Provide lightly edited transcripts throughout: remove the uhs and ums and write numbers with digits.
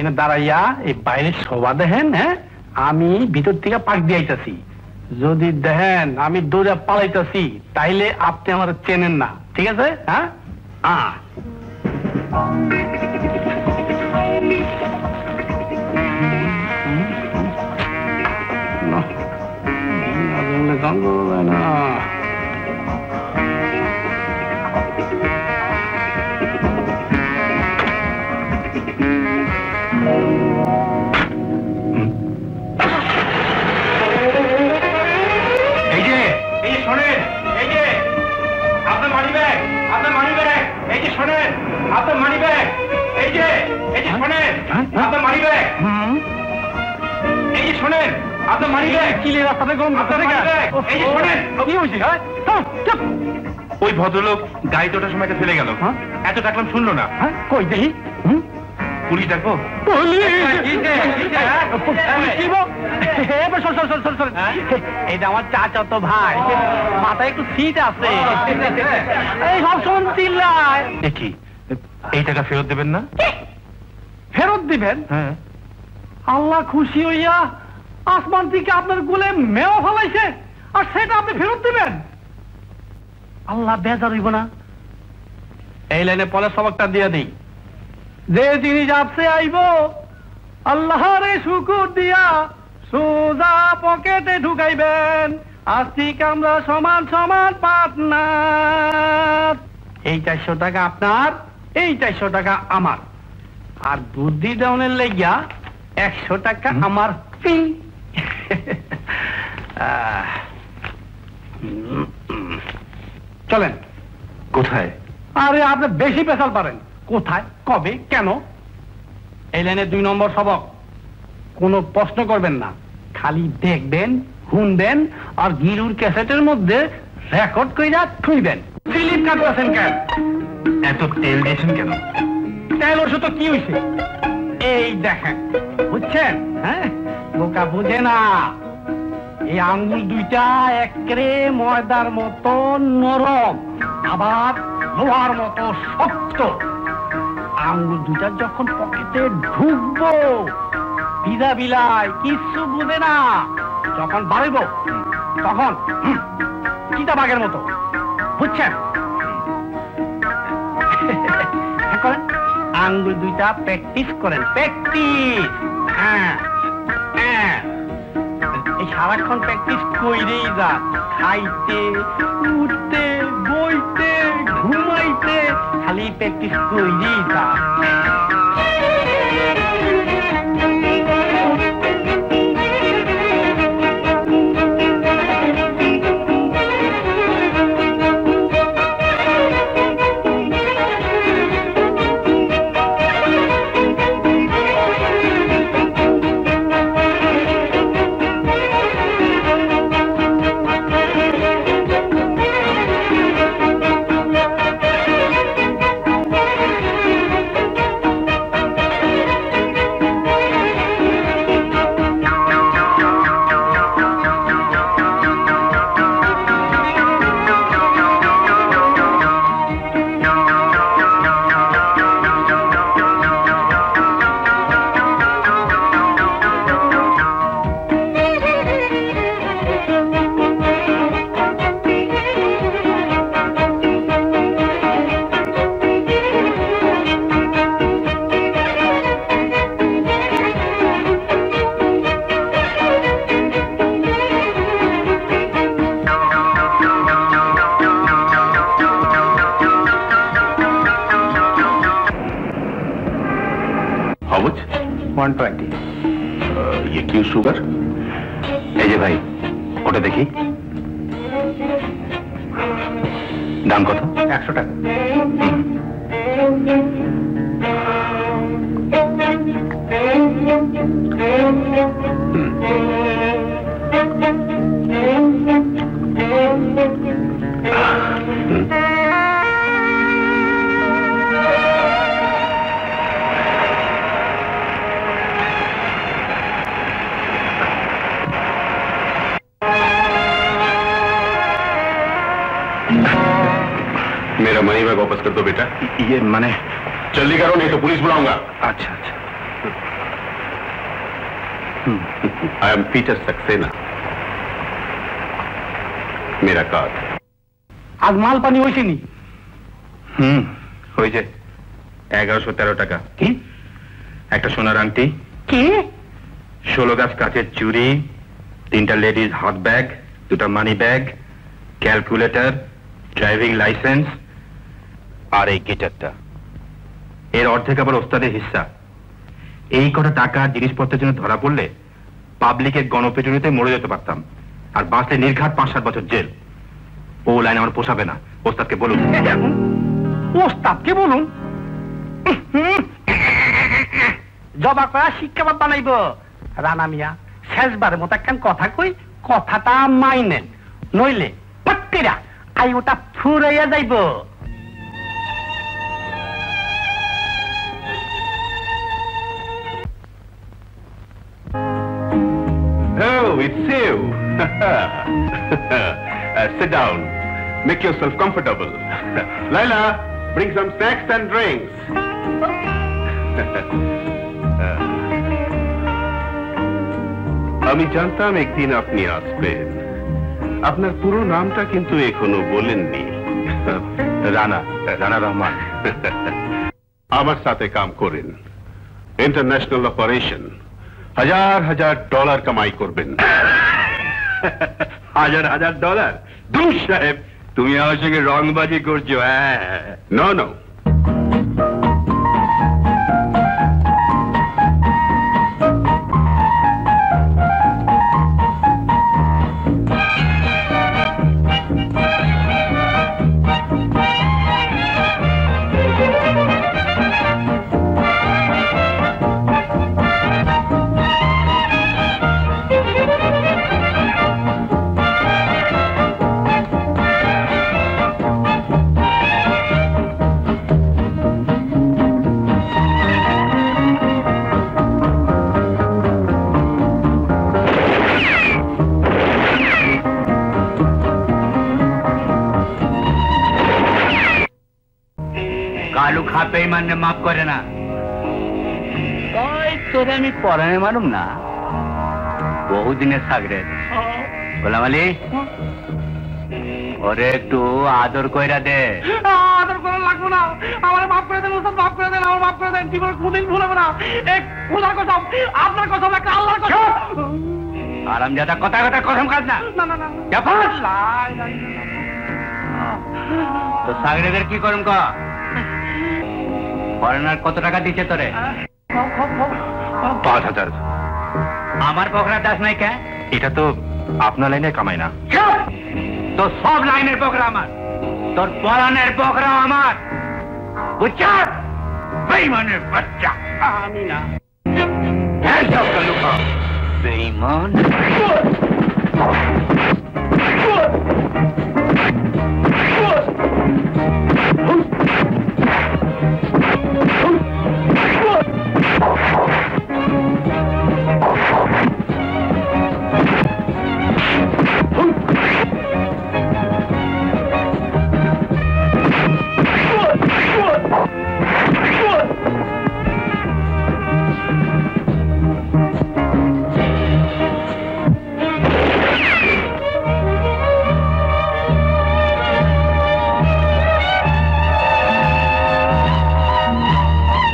এখানে দাঁড়াইয়া এই বাইরে শোভা দেখেন, হ্যাঁ আমি ভিতর থেকে পাক দিয়ে আইতাছি। যদি দেখেন আমি দৌড়ে পালাইতাছি তাইলে আপনি আমার চেনেন না, ঠিক আছে? হ্যাঁ না ওই ভদ্রলোক গাড়িতে ওঠার সময় ফেলে গেল, এত ডাকলাম শুনলো না। কই দেখি, পুলিশ ডাকবো? এটা আমার চাচা তো ভাই, মাথায় একটু সিট আছে, এই সব সময় চিল্লায়। দেখি এই টাকা ফেরত দেবেন না? ফেরত দিবেন? হ্যাঁ। আল্লাহ খুশি হইয়া আসমান থেকে আপনার গোলে মেও ফলাইছে আর সেটা আপনি ফেরত দিবেন? আল্লাহ বেজার হইব না? এই লাইনে পরে সবকটা দিয়ে দিই, যে জিনিস আপসে আইব আল্লাহরে শুকুর দিয়া সোজা পকেটে ঢুকাইবেন। আজ থেকে আমরা সমান সমান পার্টনার। এই 400 টাকা আপনার, এই 400 টাকা আমার। আর বুদ্ধি দেওয়ানের লেগিয়া 100 টাকা আমার। চলেন। কোথায়? আরে আপনি বেশি পেশাল পারেন। কোথায়, কবে, কেন? এই লাইনে 2 নম্বর সবক। কোনো প্রশ্ন করবেন না, খালি দেখবেন, শুনবেন আর গিরুর ক্যাসেটের মধ্যে রেকর্ড কইরা থুইবেন। স্লিপ কাটতেছেন কেন? এত তেল দিয়েছেন কেন? তেল ওষুধ কি হয়েছে? এই দেখেন, বুঝছেন? হ্যাঁ, বোকা বুঝে না। এই আঙ্গুল দুইটা একেবারে ময়দার মতো নরম, আবার লোহার মতো শক্ত। আঙ্গুল দুইটা যখন পকেটে ঢুকবো ভিজা বিলাই কিচ্ছু বুঝে না। যখন বাড়িব তখন চিতা বাঘের মতো, বুঝছেন? করেন, আঙ্গুল দুইটা প্র্যাকটিস করেন, প্র্যাকটিস। হ্যাঁ হ্যাঁ, এই সারাক্ষণ প্র্যাকটিস কইরেই যা। খাইতে, উঠতে, বইতে, ঘুমাইতে খালি প্র্যাকটিস কইরেই যা। ये क्यों शुगर? এই যে ভাই, ওটা দেখি দাম কত? 100 টাকা। मेरा मनी बैग वापस कर दो बेटा। ये माने जल्दी करो नहीं तो पुलिस बुलाऊंगा। अच्छा अच्छा। I am Peter Saxena. मेरा कार्ड। आज माल पानी হইছে নি? হয়েছে 1113 টাকা। কি? একটা সোনার আংটি, কি 16 গাছ কাচের চুড়ি, 3টা লেডিজ হাত ব্যাগ, 2টা money bag, calculator, driving licence আর এই গিটারটা। এর অর্ধেক আবার ওস্তাদের হিস্সা। এই কটা টাকা জিনিসপত্রের জন্য ধরা পড়লে পাবলিকের গণপিটুনিতে মরে যেতে পারতাম, আর বাঁচলে নির্ঘাত 5-7 বছর জেল। ও লাইন আমার পোষাবে না। ওস্তাদকে বলুন। ওস্তাদকে বলুন? জবা করা শিক্ষাবাদ বানাইব। রানা মিয়া শেষবারের মতো একখান কথা কই, কথাটা মাইনেন, নইলে পটকেরা আই ওটা ফুরাইয়া যাইব। Oh, it's you. Sit down. Make yourself comfortable. Laila, bring some snacks and drinks. আমি জানতাম একদিন আপনি আসবেন। আপনার পুরো নামটা কিন্তু এখনো বলেননি। রানা রহমান। আমার সাথে কাম করেন, ইন্টারন্যাশনাল অপারেশন, হাজার ডলার কামাই করবেন। হাজার ডলার? দূর সাহেব, তুমি আমার সঙ্গে রংবাজি করছো। হ্যাঁ, নো কালু খাপে মানে মাফ করে না। তোরে আমি পরানে মারুম না, বহুদিনের সাগরে। গোলাম আলী, ওরে একটু আদর কইরা দে। আদর করা লাগবে না, আমার মাফ করে দেন ওস্তাদ, মাফ করে দেন, আমার মাফ করে দেন। জীবনে কোনদিন ভুলবো না। এক খোদার কসম, আপনার কসম, একটা আল্লাহর কসম। আরামজাদা কথা কসম খাস না। তো সাগরেদের কি করুম ক? ফরেনার কত টাকা দিচ্ছে তোরে? 5000। আমার পকড়া দাস নাই কে? এটা তো আপনার লাইনে কামাই না। তো সব লাইনের পকড়া আমার, তোর পরানের পকড়া আমার। বুঝছাস? বেঈমানের বাচ্চা। আমি না। বেঈমান।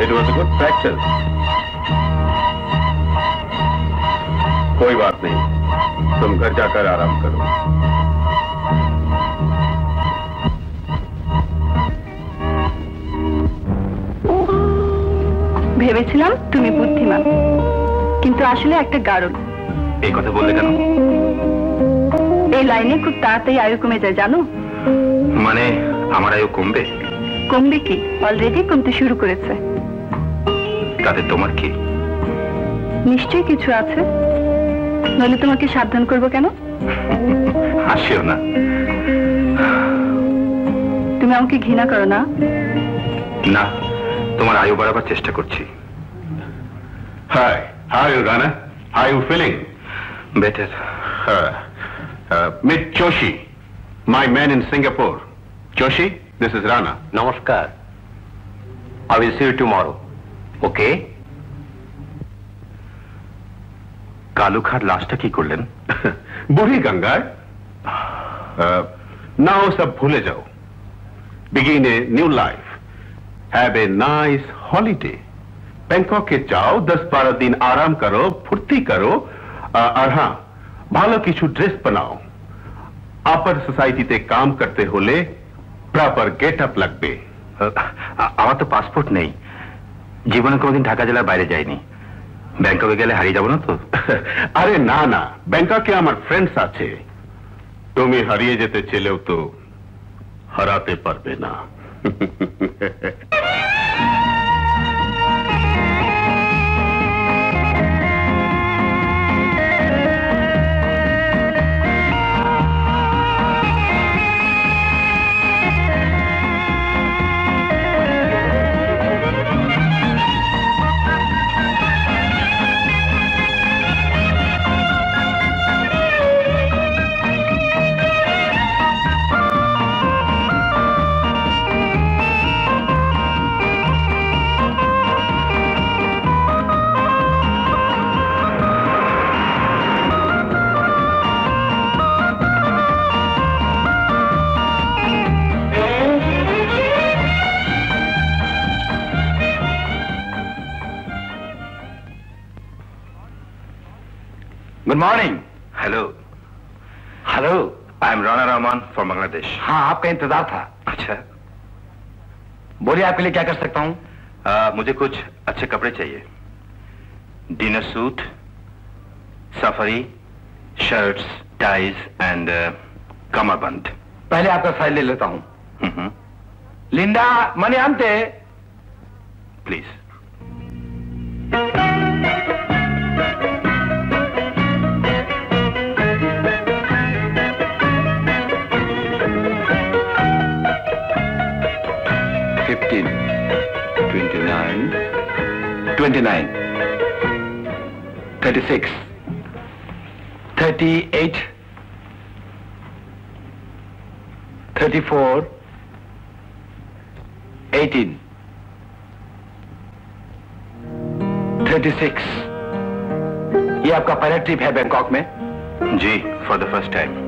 It was a good practice. कोई बात नहीं, तुम घर जाकर आराम करो। ভেবেছিলাম তুমি বুদ্ধিমান, কিন্তু আসলে একটা গারদ। এই কথা বললে কেন? এই লাইনে খুব তাড়াতাড়ি আয়ু কমে যায় জানো? মানে আমার আয়ু কমবে? কমবে কি, অলরেডি কমতে শুরু করেছে। তাতে তোমার কি? নিশ্চয়ই কিছু আছে, নইলে তোমাকে সাবধান করবো কেন? হাসিও না। তুমি আমাকে ঘৃণা করো না? না, তোমার আয়ু বাড়াবার চেষ্টা করছি। Hi, how are you, Rana? How are you feeling? Better. Meet Joshi, my man in Singapore. Joshi, this is Rana. নমস্কার। I will see you tomorrow. Okay? কালুখার লাশটা কি করলেন? বুড়ি গঙ্গায় নাও সব ভুলে যাও, begin a new life, have a nice holiday. Bangkok के जाओ, 10-12 दिन आराम करो, फुर्ती करो, और हाँ ভালো কিছু ড্রেস বানাও। আপার সোসাইটিতে কাম করতে হলে প্রপার গেট আপ লাগবে। আমার তো পাসপোর্ট নেই, জীবনে কোনোদিন ঢাকা জেলার বাইরে যাইনি। ব্যাংককে গেলে হারিয়ে যাবো না তো? আরে না না, ব্যাংককে আমার ফ্রেন্ডস আছে, তুমি হারিয়ে যেতে চেলেও তো হারাতে পারবে না। Good morning. Hello hello, I am Rana Rahman from Bangladesh. हाँ, आपका इंतजार था। अच्छा, बोलिए आपके लिए क्या कर सकता हूँ? मुझे कुछ अच्छे कपड़े चाहिए, dinner suit, safari, shirts, ties and कमरबंद। पहले आपका फाइल ले लेता हूँ। लिंडा मनी आनते प्लीज। $15, $29, $29, $36, $38, $34, $18, $36। ये आपका पहला ट्रिप है बैंकॉक में? जी, for the first time.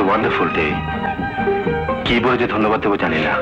Wonderful day. কি বলে যে ধন্যবাদ দেবো জানি না।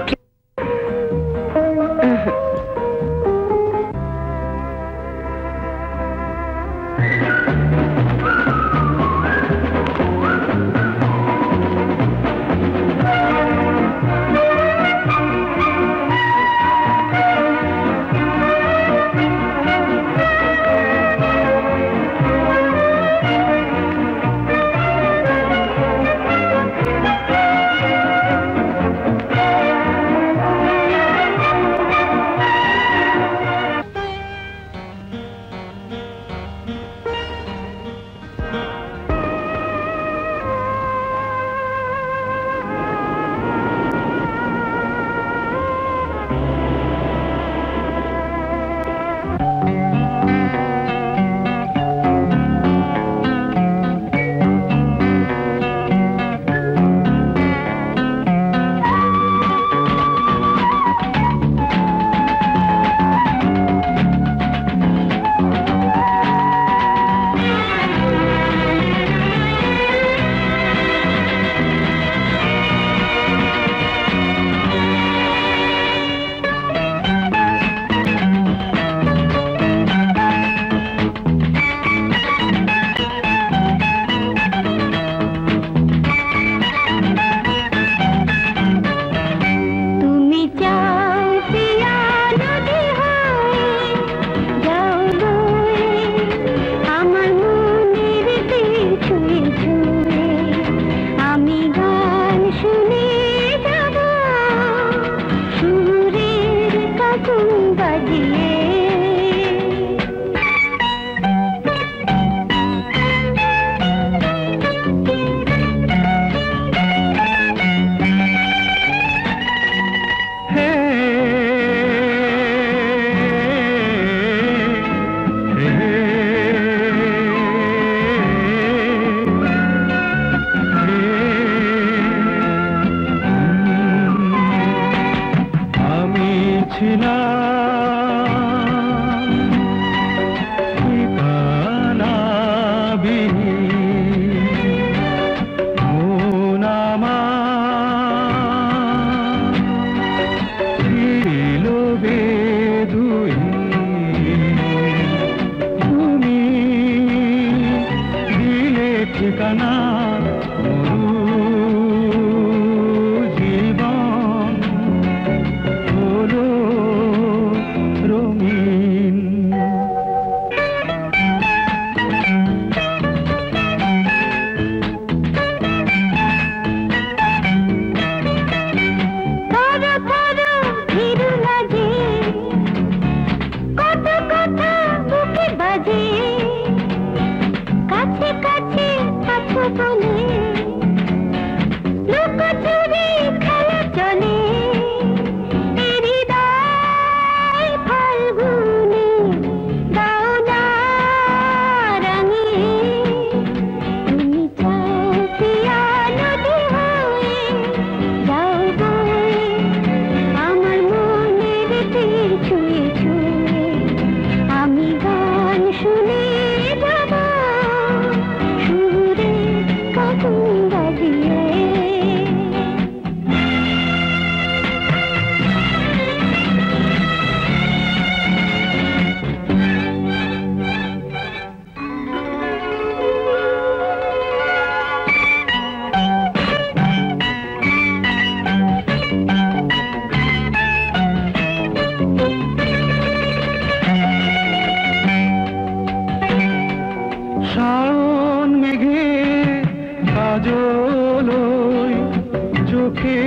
চোখে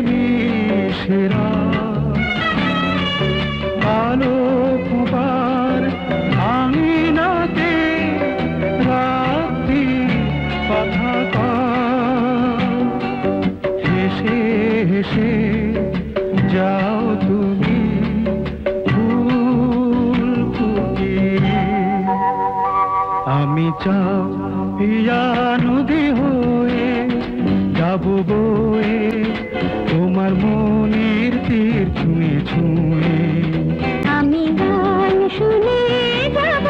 মিশেরা আলো কুবার আঙিনাতে রাত্রি কথা হেসে হেসে যাও তুমি ফুল ফুটিয়ে আমি চাও পিয়া নদী হয়ে যাব বয়ে তোমার মনের তীর ছুঁয়ে ছুঁয়ে আমি গান শুনে যাব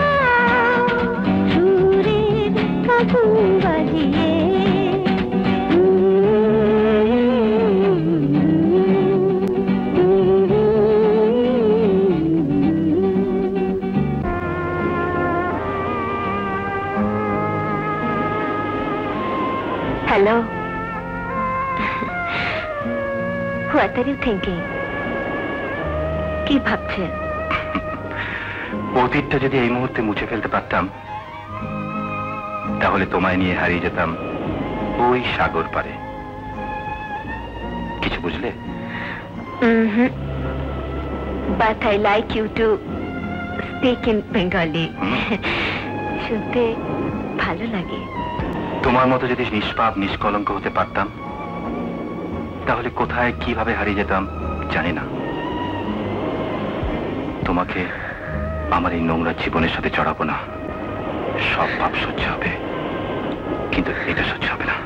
সুরের কাকুন বাজিয়ে Hello. What are you thinking? কি ভাবছেন? অতীতটা যদি এই মুহূর্তে মুছে ফেলতে পারতাম তাহলে তোমায় নিয়ে হারিয়ে যেতাম ওই সাগর পারে। কিছু বুঝলে? But I like you to speak in Bengali. শুনতে ভালো লাগে। তোমার মতো যদি নিষ্পাপ নিষ্কলঙ্ক হতে পারতাম তাহলে কোথায় কিভাবে হারিয়ে যেতাম জানি না। তোমাকে আমার এই নোংরা জীবনের সাথে চড়াবো না। সব পাপ সহ্য হবে, কিন্তু এটা সহ্য হবে না।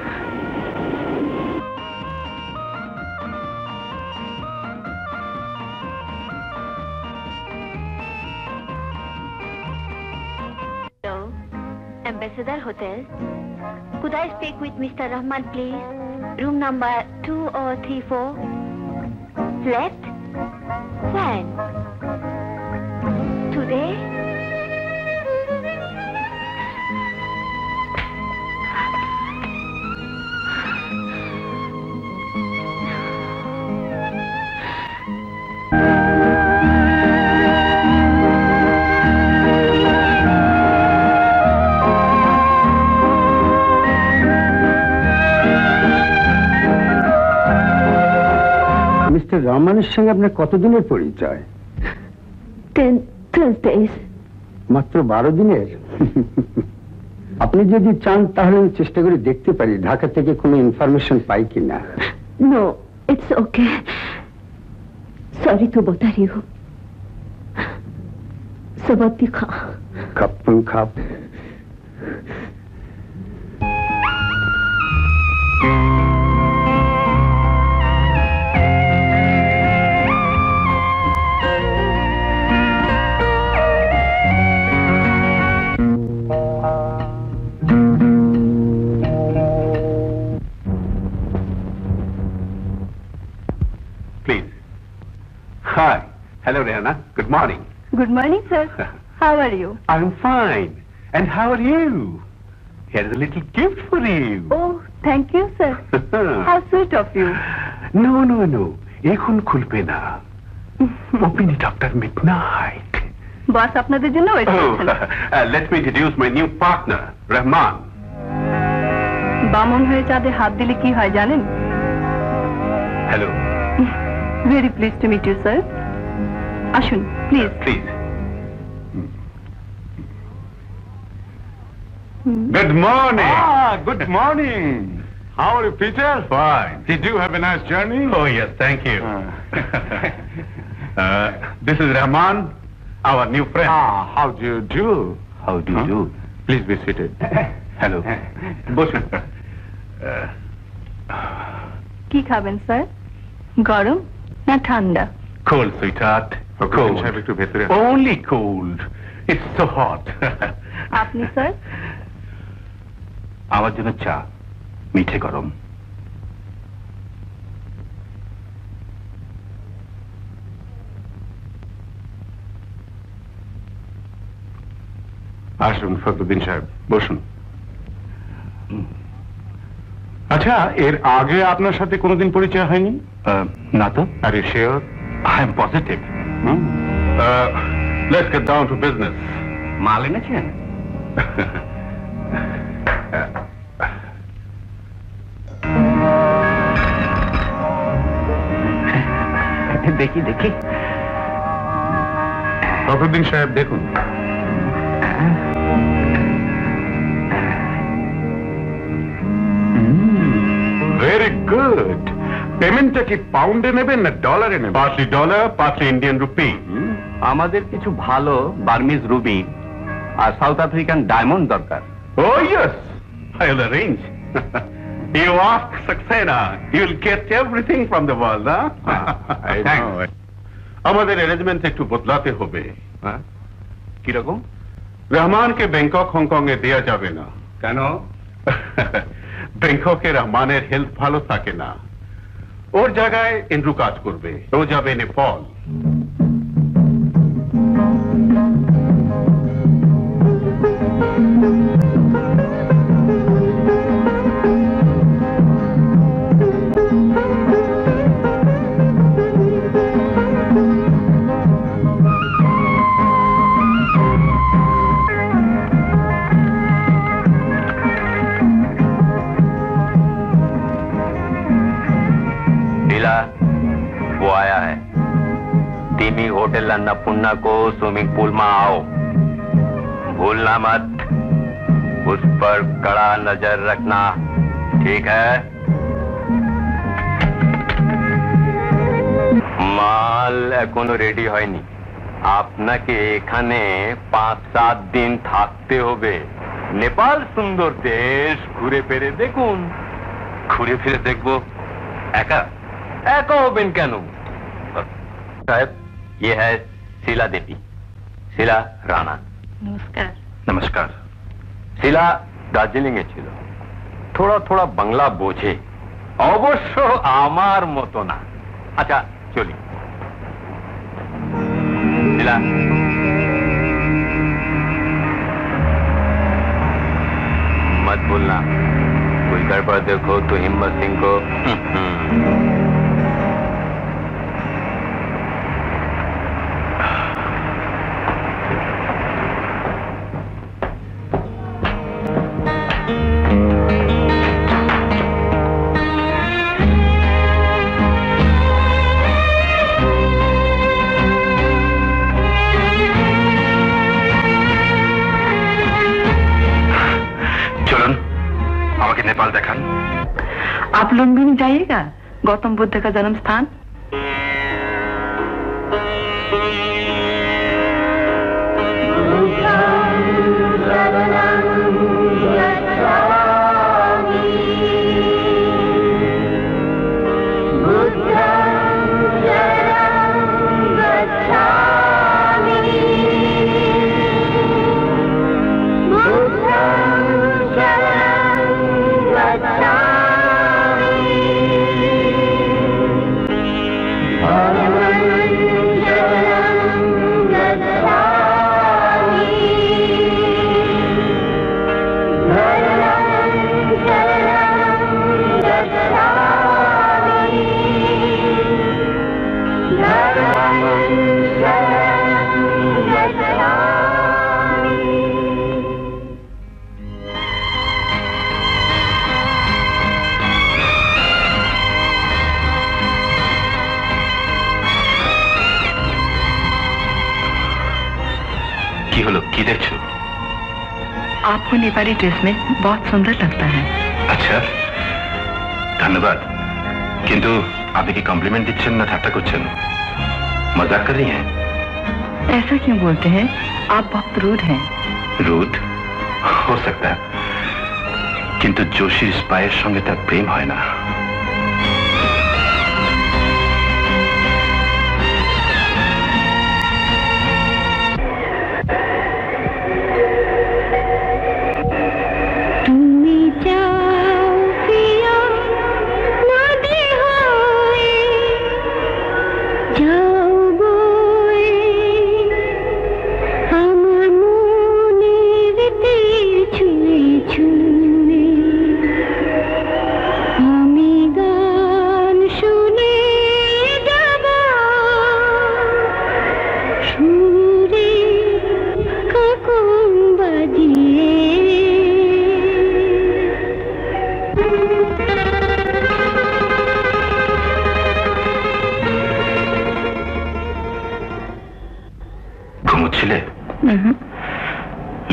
Hello, Ambassador Hotel. Could I speak with Mr. Rahman, please? Room number 2034. Slept? When? Today? Mister রহমানের সঙ্গে আপনার কতদিনের পরিচয়? 12 days. মাত্র 12 দিনের? আপনি যদি চান তাহলে আমি চেষ্টা করে দেখতে পারি ঢাকা থেকে কোনো ইনফরমেশন পাই কিনা। No, it's okay. Sorry to bother you. Sabati kha. Kapun khap. Hi. Hello, Rehana. Good morning. Good morning, sir. How are you? I'm fine. And how are you? Here is a little gift for you. Oh, thank you, sir. How sweet of you. No. Ekhun khulbe na. Open it after midnight. Boss, আপনাদের জন্য wait করছেন। Let me introduce my new partner, Rahman. বামন হয়ে চাঁদে হাত দিলে কি হয় জানেন? Hello. Very pleased to meet you, sir. Ashun, please. Please. Good morning. Good morning. How are you, Peter? Fine. Did you have a nice journey? Oh, yes, thank you. This is Rahman, our new friend. How do you do? How do you do? Please be seated. Hello. Boshan. কি খাবেন sir? গরম না ঠান্ডা? Cold, sweetheart. Cold. Only cold. It's so hot. আপনি sir? আমার জন্য চা, মিঠে গরম। আসুন ফখরুদ্দিন সাহেব, বসুন। আচ্ছা, এর আগে আপনার সাথে কোনোদিন পরিচয় হয়নি? না তো। Are you sure? I am positive. Let's get down to business. মাল এনেছেন? দেখি দেখি। ফখরুদ্দিন সাহেব দেখুন। Very good. পেমেন্টটা কি পাউন্ডে নেবেন না ডলারে নেবেন? Partly dollar, partly Indian rupee. আমাদের কিছু ভালো বার্মিজ রুবি আর সাউথ আফ্রিকান ডায়মন্ড দরকার। Oh yes, I will arrange. You ask Saxena, you will get everything from the world, huh? I know. আমাদের অ্যারেঞ্জমেন্ট একটু বদলাতে হবে। কিরকম? রহমানকে ব্যাংকক হংকং এ দেয়া যাবে না। কেন? ব্যাংককে রহমানের হেলথ ভালো থাকে না। ওর জায়গায় এন্ড্রু কাজ করবে। ও যাবে নেপাল। वो आया है। तीमी होटल अन्नपूर्णा को स्विमिंग पूल में आओ, भूलना मत। उस पर कड़ा नजर रखना, ठीक है? माल एखोनो रेडी হয়নি। আপনাকে এখানে 5-7 দিন থাকতে হবে। নেপাল সুন্দর দেশ, ঘুরে ফিরে দেখুন। ঘুরে ফিরে দেখবো একা? একা হবেন কেন? साहब, ये है शीला देवी, शीला राणा। नमस्कार। नमस्कार। शीला दार्जिलिंग এ ছিল, थोड़ा थोड़ा বাংলা বোঝে, অবশ্য আমার মতো না। আচ্ছা চলি। शीला, मत भूलना, कोई गड़बड़ देखो तो हिम्मत सिंह को। नेपाल देखान। आप लुम्बिनी जाइएगा, गौतम बुद्ध का जन्म स्थान। आपको नेपाली ड्रेस में बहुत सुंदर लगता है। अच्छा, धन्यवाद। किंतु आप की कॉम्प्लीमेंट दिच्छन ना ठाट्टा करछन? मजाक कर रही हैं? ऐसा क्यों बोलते हैं? आप बहुत रूड हैं। रूड हो सकता है, किंतु जोशी स्पाइर संगे तार प्रेम है ना। আমি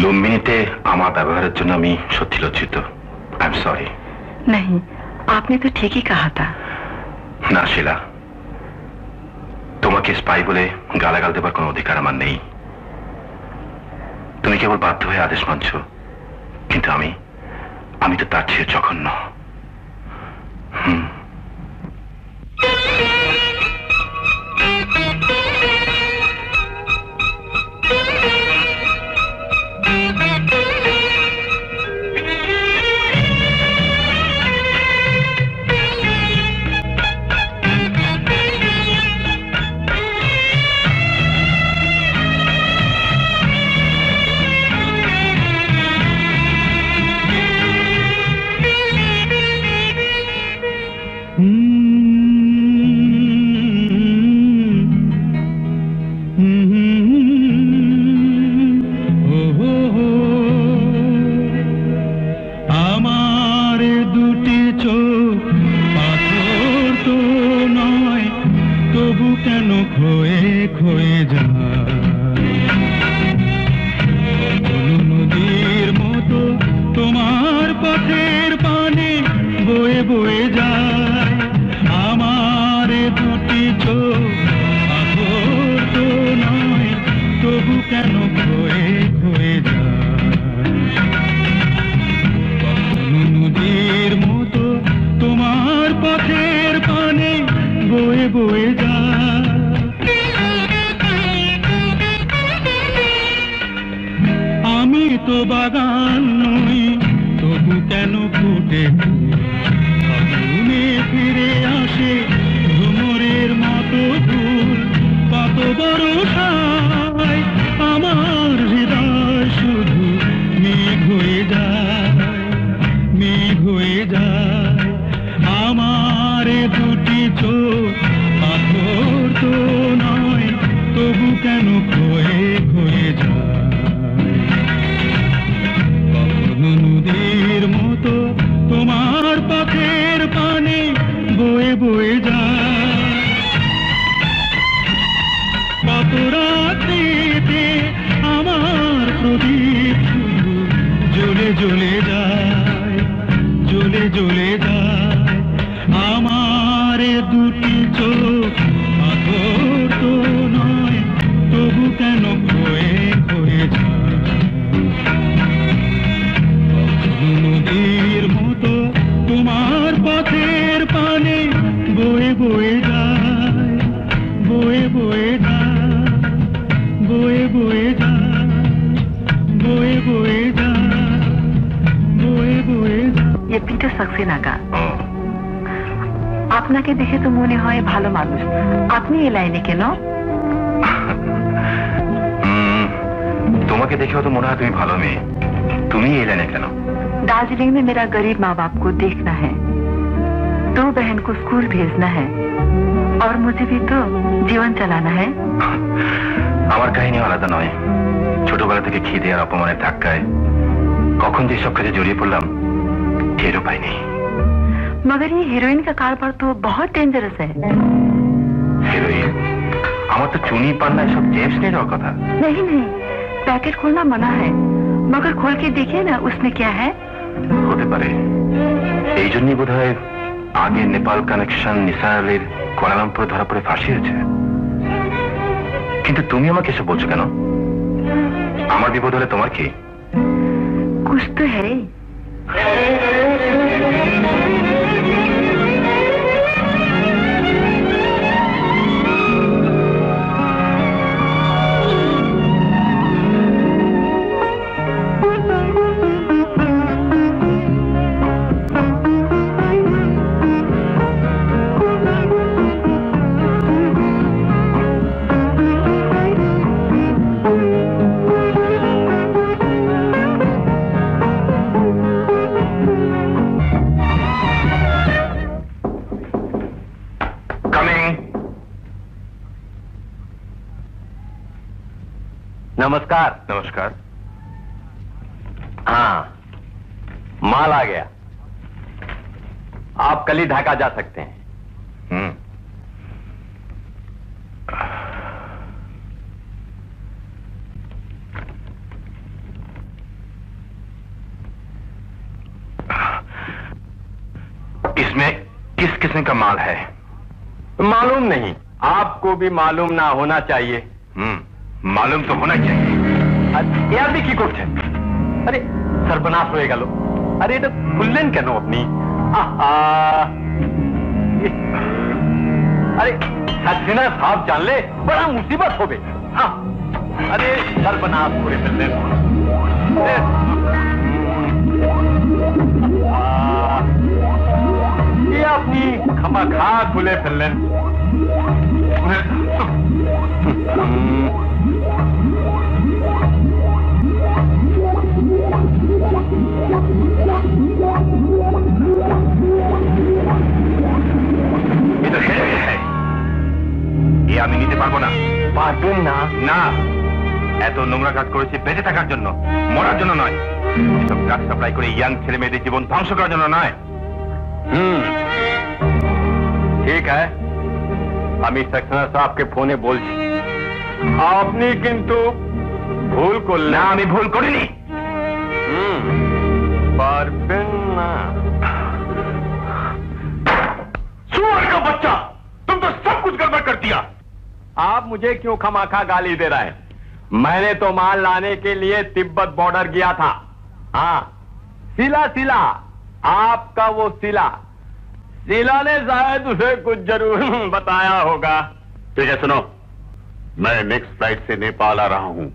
লুম্বিনীতে আমার ব্যবহারের জন্য আমি সত্যি লজ্জিত। I am sorry. नहीं, आपने तो ठीक ही कहा था। না শিলা, তোমাকে স্পাই বলে গালাগাল দেবার কোনো অধিকার আমার নেই। তুমি কেবল বাধ্য হয়ে আদেশ মানছ, কিন্তু আমি তো তার চেয়ে জঘন্য। আপনাকে দেখে তো মনে হয় ভালো মানুষ। আপনি এই লাইনে কেন? তোমাকে দেখেও তো মনে হয় তুমি ভালো মেয়ে। তুমি এই লাইনে কেন? दार्जिलिंग में मेरा गरीब माँ बाप को देखना है, 2 बहन को स्कूल भेजना है और मुझे भी तो जीवन चलाना है। আমার কাহিনী আলাদা নয়। ছোটবেলা থেকে খিদে আর অপমানের ধাক্কায় কখন যে সব কাজে জড়িয়ে পড়লাম টেরও পাইনি। मगर ये हीरोइन का कारोबार तो बहुत डेंजरस है। हीरोइन? আমার তো চুনি পান্না এসব জেমস নিয়ে যাওয়ার কথা। नहीं नहीं, पैकेट खोलना मना है, मगर खोल के देखिए ना उसमें क्या है। হতে পারে। এই জন্যই বোধহয় আগে নেপাল কানেকশন নিসার আলীর কুয়ালালামপুরে ধরা পড়ে ফাঁসি হয়েছে। কিন্তু তুমি আমাকে এসব বলছো কেন? আমার বিপদ হলে তোমার কি? कुछ तो है। नमस्कार। नमस्कार। हाँ, माल आ गया। आप कल ही ढाका जा सकते हैं। किस्म का माल है? मालूम नहीं, आपको भी मालूम ना होना चाहिए। मालूम तो होना चाहिए। याद की कुछ है? अरे सर्वनाश होएगा लो। अरे तो खुल्लेन क्या नो अपनी। अरे सक्सेना साहब जान ले, बड़ा मुसीबत हो गई। अरे सर्वनाश पूरे मिलने ये अपनी खमाखा खुले फिरलेन। ये तो हेरे है, ये আমি নিতে পারবো না। পারবেন না? না, এত নোংরা কাজ করেছি বেঁচে থাকার জন্য, মরার জন্য নয়। এসব কাজ সাপ্লাই করে ইয়াং ছেলে মেয়েদের জীবন ধ্বংস করার জন্য নয়। ঠিক है, আমি सक्सेना साहब के फोने বলছি। আপনি কিন্তু ভুল করলেন। না, আমি ভুল করিনি। পারবেন না। सुअर का बच्चा, तुम तो सब कुछ गड़बड़ कर दिया। आप मुझे क्यों खमाखा गाली दे रहे हैं? मैंने तो माल लाने के लिए तिब्बत बॉर्डर गया था। हाँ, सिला आपका वो सिला ने शायद उसे कुछ जरूर बताया होगा। ठीक है, सुनो, मैं नेक्स्ट फ्लाइट से नेपाल आ रहा हूं।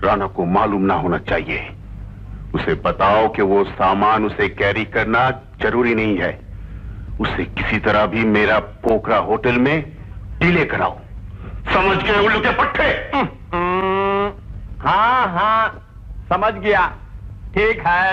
राणा को मालूम ना होना चाहिए। उसे बताओ कि वो सामान उसे कैरी करना जरूरी नहीं है। उसे किसी तरह भी मेरा पोखरा होटल में डिले कराओ। समझ गए उल्लू के पट्टे? हाँ, समझ गया। ठीक है।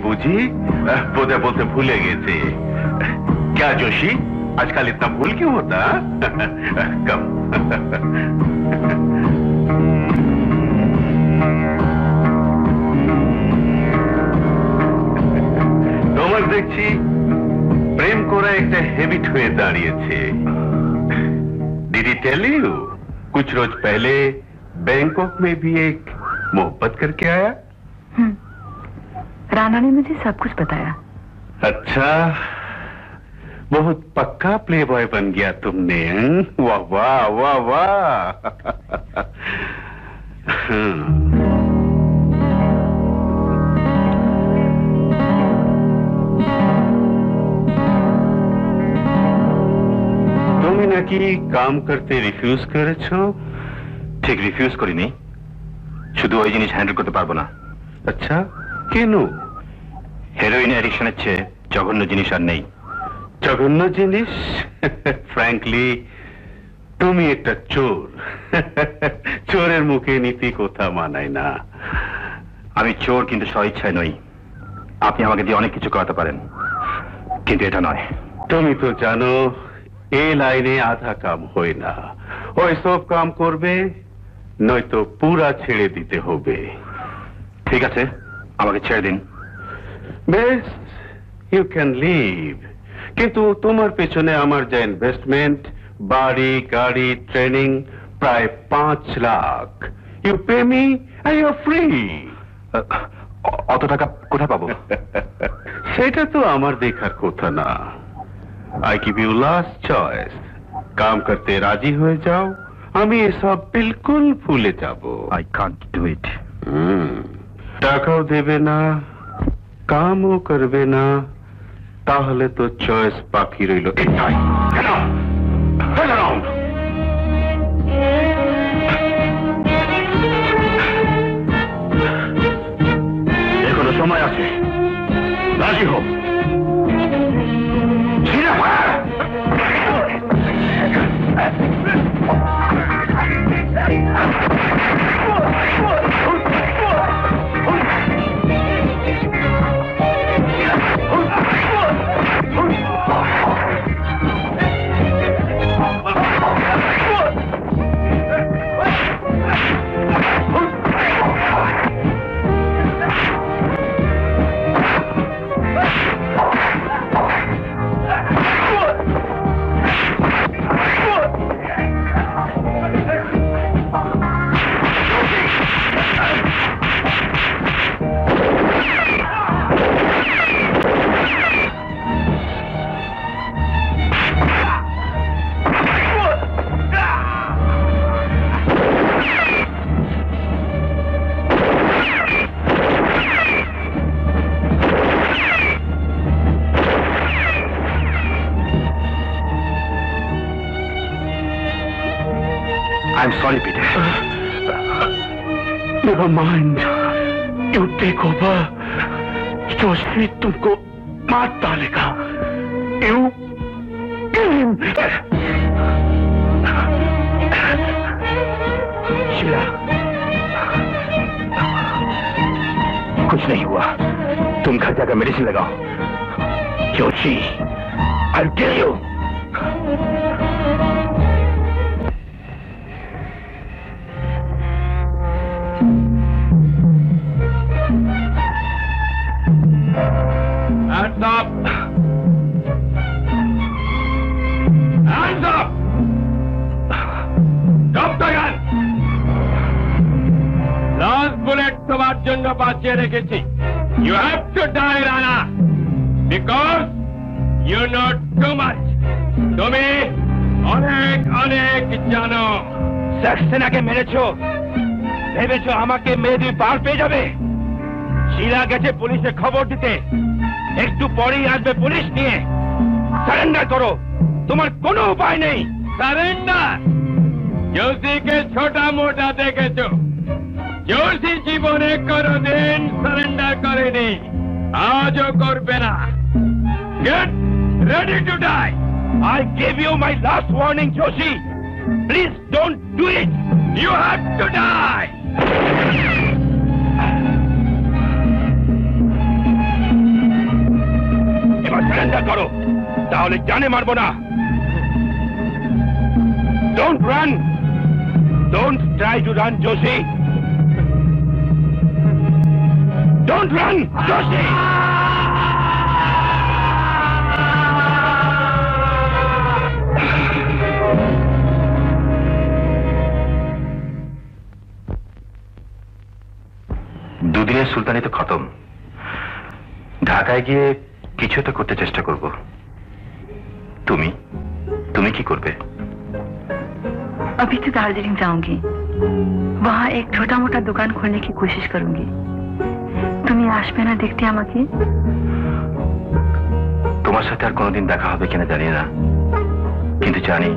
बुझी बोलते बोलते भूले गए थे क्या जोशी? आजकल इतना भूल क्यों होता? कम তোমার দেখছি প্রেম করা একটা हैबिट हुए দাঁড়িয়েছে। Did he tell you? कुछ रोज पहले बैंकॉक में भी एक मोहब्बत करके आया। राणा ने मुझे सब कुछ बताया। अच्छा, बहुत पक्का प्ले बॉय बन गया तुमने। वाह वाह वाह वाह। তুমি নাকি কাম করতে রিফিউজ করেছো? ঠিক রিফিউজ করিনি, শুধু ওই জিনিস হ্যান্ডেল করতে পারবো না। আচ্ছা, কেন? হেরোইন অ্যাডিকশনের চেয়ে জঘন্য জিনিস আর নেই। জঘন্য জিনিস? ফ্র্যাঙ্কলি তুমি একটা চোর। চোরের মুখে নীতি কথা মানায় না। আমি চোর, কিন্তু স্বইচ্ছায় নই। আপনি আমাকে দিয়ে অনেক কিছু করাতে পারেন, কিন্তু এটা নয়। তুমি তো জানো এই লাইনে আধা কাম হয় না। ওই সব কাম করবে, নয়তো পুরা ছেড়ে দিতে হবে। ঠিক আছে, আমাকে ছেড়ে দিন। বেশ, ইউ ক্যান লিভ। কিন্তু তোমার পেছনে আমার যে ইনভেস্টমেন্ট, বাড়ি, গাড়ি, ট্রেনিং, প্রায় 5 lakh. You pay me and you're free. অত টাকা কোথায় পাবো? সেটা তো আমার দেখার কথা না। I give you last choice. কাম করতে রাজি হয়ে যাও, আমি এসব বিলকুল ভুলে যাব। I can't do it. টাকাও দেবে না, কামও করবে না, তাহলে তো চয়েস বাকি রইল এটাই। এখনো সময় আছে, রাজি হোক। I'm sorry, Peter. Never mind. You take over. Joshi तुमको मार डालेगा। You kill him. शीला, कुछ नहीं हुआ। तुम घर जाकर मेडिसिन लगाओ। Joshi, I'll kill you. Hands up! Hands up! Drop the gun! Last bullet তোমার জন্য বাঁচিয়ে রেখেছি। You have to die, Rana, because you know too much. তুমি অনেক অনেক জানো। সাক্সেনাকে মেরেছো, ভেবেছো আমাকে মেরে তুমি পার পেয়ে যাবে? শিলা গেছে পুলিশে খবর দিতে, একটু পরেই আসবে পুলিশ নিয়ে। সারেন্ডার করো, তোমার কোনো উপায় নেই। সারেন্ডার? जोशी छोटा मोटा দেখেছো, जोशी জীবনে কোনদিন সারেন্ডার করেনি, আজও করবে না। Get ready to die. I gave you my last warning, Joshi. Please don't do it. You have to die. এবার সারেন্ডার করো, তাহলে জানে মারবো না। Don't run. Don't try to run, Joshi. Don't run, Joshi. দুদিনের সুলতানি তো খতম। ঢাকায় গিয়ে কিছু তো করতে চেষ্টা করব। তুমি তুমি কি করবে? अभी तो दार्जिलिंग जाऊंगी, वहाँ एक छोटा मोटा दुकान खोलने की कोशिश करूंगी। তুমি আসবে না দেখতে আমাকে? তোমার সাথে আর কোনোদিন দেখা হবে কিনা জানি না, কিন্তু জানি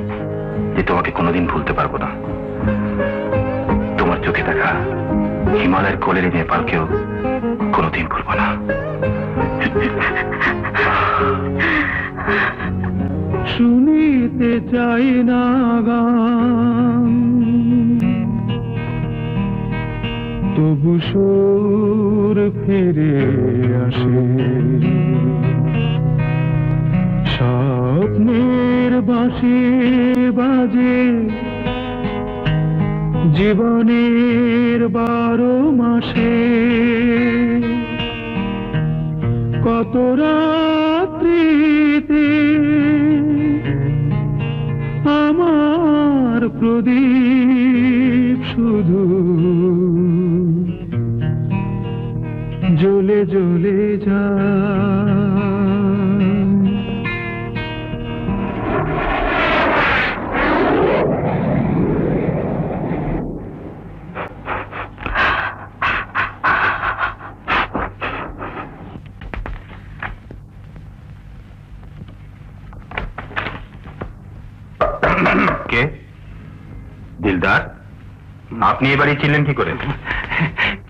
যে তোমাকে কোনোদিন ভুলতে পারবো না। তোমার চোখে দেখা হিমালয়ের কোলের নেপালকেও কোনোদিন ভুলবো না। শুনিতে চাই না গান, তবু সুর ফিরে আসে। স্বপ্নের বাঁশি বাজে জীবনের 12 মাসে, কত রাত্রিতে আমার প্রদীপ শুধু জ্বলে জ্বলে যায়। কে? দিলদার, আপনি এবারই চিনলেন কি করে?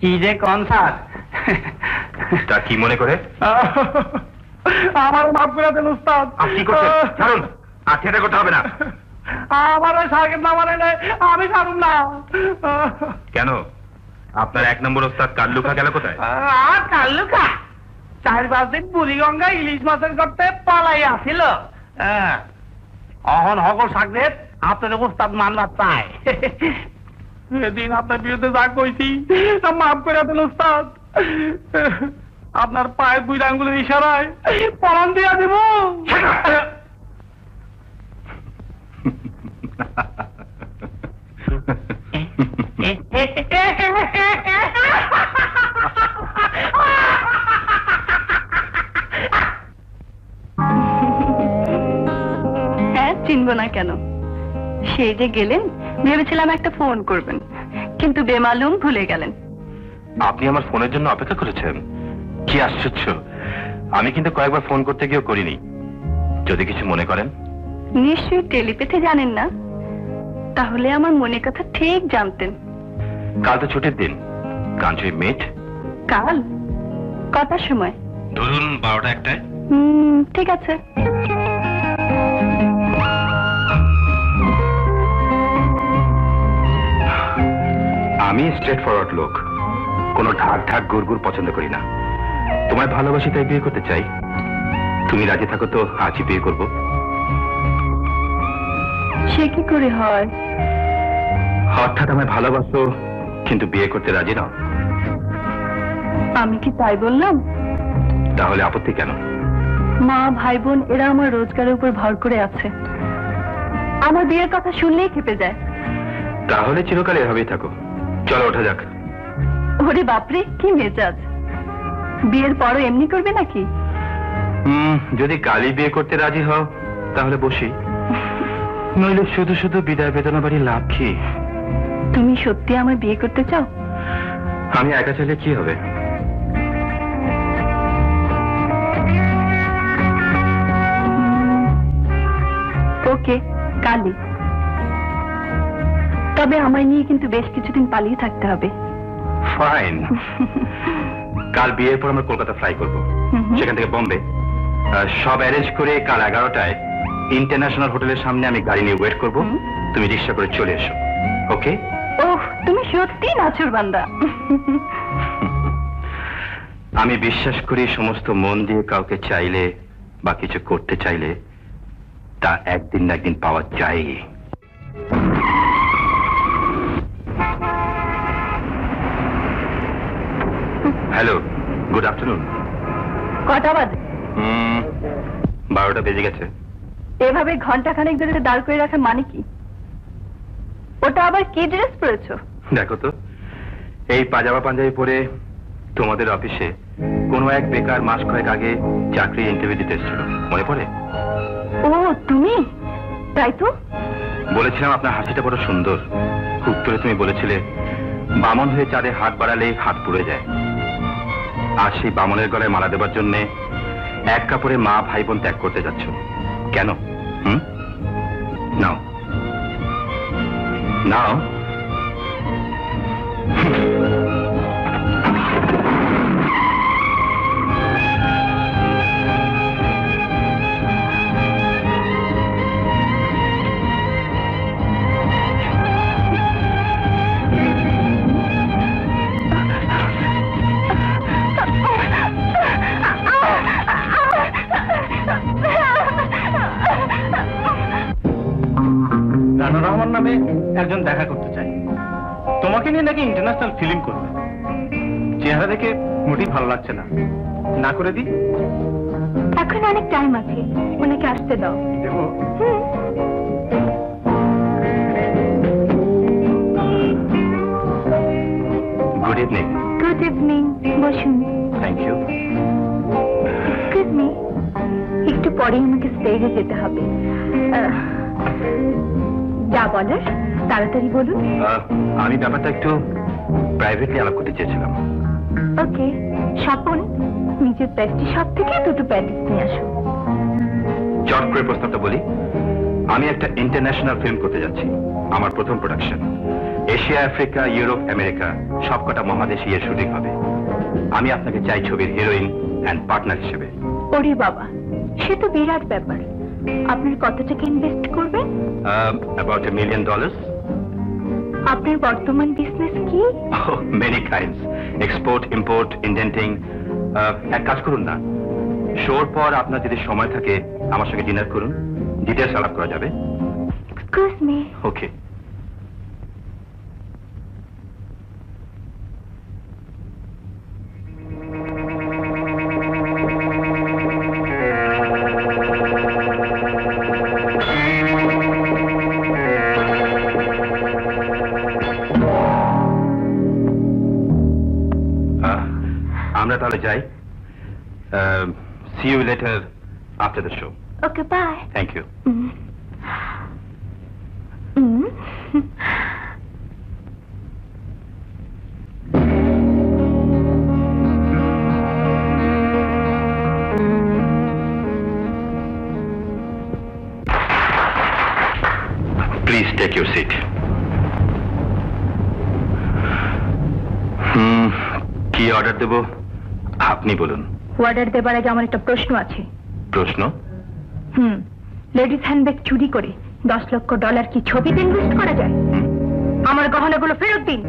কি যে কোন স্যার? তা কি মনে করে? আমার মাফ করে দেন উস্তাদ। আপনি করছেন ছাড়ুন, আর ছেড়ে করতে হবে না। আমার ওই সার্কেট না মানে আমি ছাড়ুন না। কেন, আপনার 1 নম্বর ওস্তাদ কাল্লুকা গেল কোথায়? আর কাল্লুকা 4-5 দিন বুড়িগঙ্গা ইলিশ মাছের করতে পালাই আসিল। অহন হকল সাকরেত আপনার ওস্তাদ মানবার চায়। এদিন আপনার বিরুদ্ধে যা কইছি মাফ করে দেন উস্তাদ। আপনার পায়ের 2 আঙ্গুলের ইশারায় পরাণ দিয়া দিব। হ্যাঁ, চিনব না কেন? সেই যে গেলেন, ভেবেছিলাম একটা ফোন করবেন, কিন্তু বেমালুম ভুলে গেলেন। আপনি আমার ফোনের জন্য অপেক্ষা করেছেন? কি আশ্চর্য, আমি কিন্তু কয়েকবার ফোন করতে গিয়েও করিনি। যদি কিছু মনে করেন। নিশ্চয়ই টেলিপ্যাথি জানেন না? তাহলে আমার মনের কথা ঠিক জানতেন। কাল তো ছুটির দিন, কাঞ্চ মিট। কাল কটার সময়? ধরুন 12টা-1টায়। ঠিক আছে। আমি স্ট্রেট ফরওয়ার্ড লোক, কোনো ঢাক ঢাক গুড়গুড় পছন্দ করি না। তোমায় ভালোবাসি তাই বিয়ে করতে চাই। তুমি রাজি থাকো তো আজই বিয়ে করব। সে কি করে হয়? অর্থাৎ আমায় ভালোবাসো কিন্তু বিয়ে করতে রাজি নাও? আমি কি তাই বললাম? তাহলে আপত্তি কেন? মা, ভাই বোন এরা আমার রোজগারের উপর ভর করে আছে। আমার বিয়ের কথা শুনলেই খেপে যায়। তাহলে চিরকাল এভাবেই থাকো। চলো ওঠা যাক। ওরে বাপরে, কি মেজাজ! বিয়ের পরও এমনি করবে নাকি? যদি কালই বিয়ে করতে রাজি হও তাহলে বসি, নইলে শুধু শুধু বিদায় বেদনা বাড়ি লাভ কি? তুমি সত্যি আমায় বিয়ে করতে চাও? আমি একা চাইলে কি হবে? ওকে, কালই। তবে আমায় নিয়ে কিন্তু বেশ কিছুদিন পালিয়ে থাকতে হবে। ফাইন। কাল বিয়ের পর আমরা কলকাতা ফ্লাই করব, সেখান থেকে বম্বে। সব অ্যারেঞ্জ করে কাল 11টায় ইন্টারন্যাশনাল হোটেলের সামনে আমি গাড়ি নিয়ে ওয়েট করব। তুমি রিক্সা করে চলে এসো, ওকে? ওহ, তুমি সত্যি নাচুর বান্দা। আমি বিশ্বাস করি সমস্ত মন দিয়ে কাউকে চাইলে বা কিছু করতে চাইলে তা একদিন না একদিন পাওয়া যায়। Hello, good afternoon. কটা বাজে? 12টা বেজে গেছে। এভাবে ঘন্টা খানেক ধরে দাঁড় করে রাখার মানে কি? ওটা আবার কি ড্রেস পরেছো? দেখো তো, এই পাজামা পাঞ্জাবি পরে তোমাদের অফিসে কোনো এক বেকার মাস কয়েক আগে চাকরির ইন্টারভিউ দিতে এসেছিল, মনে পড়ে? ও তুমি? তাই তো। বলেছিলাম আপনার হাসিটা বড় সুন্দর। উত্তরে তুমি বলেছিলে বামন হয়ে চাঁদে হাত বাড়ালেই হাত পুড়ে যায়। আর সেই বামনের গলায় মালা দেবার জন্যে এক কাপড়ে মা ভাই বোন ত্যাগ করতে যাচ্ছ কেন? নাও নাও। তোমার নামে একজন দেখা করতে চাই। তোমাকে নিয়ে নাকি ইন্টারন্যাশনাল ফিল্ম করবে। চেহারা দেখে মোটেই ভালো লাগছে না, না করে দিই? এখন অনেক টাইম আছে, ওনাকে আসতে দাও। দেবো? Good evening. গুড ইভিনিং, বসুন। Thank you. এক্সকিউজ মি, একটু পরেই আমাকে স্টেজে যেতে হবে। যা বলার তাড়াতাড়ি বলুন। আমি ব্যাপারটা একটু প্রাইভেটলি আলাপ করতে চেয়েছিলাম। ওকে, স্বপন নিজের প্যাস্ট্রি শপ থেকে দুটো প্যাটিস নিয়ে আসুন। চট করে প্রস্তাবটা বলি। আমি একটা ইন্টারন্যাশনাল ফিল্ম করতে যাচ্ছি, আমার প্রথম production. Asia, Africa, Europe, America সবকটা মহাদেশে এর শুটিং হবে। আমি আপনাকে চাই ছবির হিরোইন অ্যান্ড পার্টনার হিসেবে। ওরে বাবা, সে তো বিরাট ব্যাপার। আপনার কত টাকা ইনভেস্ট করবেন? About $1 million. আপনার বর্তমান বিজনেস কি? Many kinds, export, import, indenting. এক কাজ করুন না, শোর পর আপনার যদি সময় থাকে আমার সঙ্গে ডিনার করুন, ডিটেলস আলাপ করা যাবে। Excuse me. ওকে। আমরা তাহলে যাই। See you later after the show. Okay, bye. Thank you. Please take your seat. কি অর্ডার দেব আপনি বলুন। অর্ডার দেবার আগে আমার একটা প্রশ্ন আছে। প্রশ্ন? লেডিস হ্যান্ডব্যাগ চুরি করে $10 লক্ষ কি ছবিতে ইনভেস্ট করা যায়? আমার গহনাগুলো ফেরত দিন।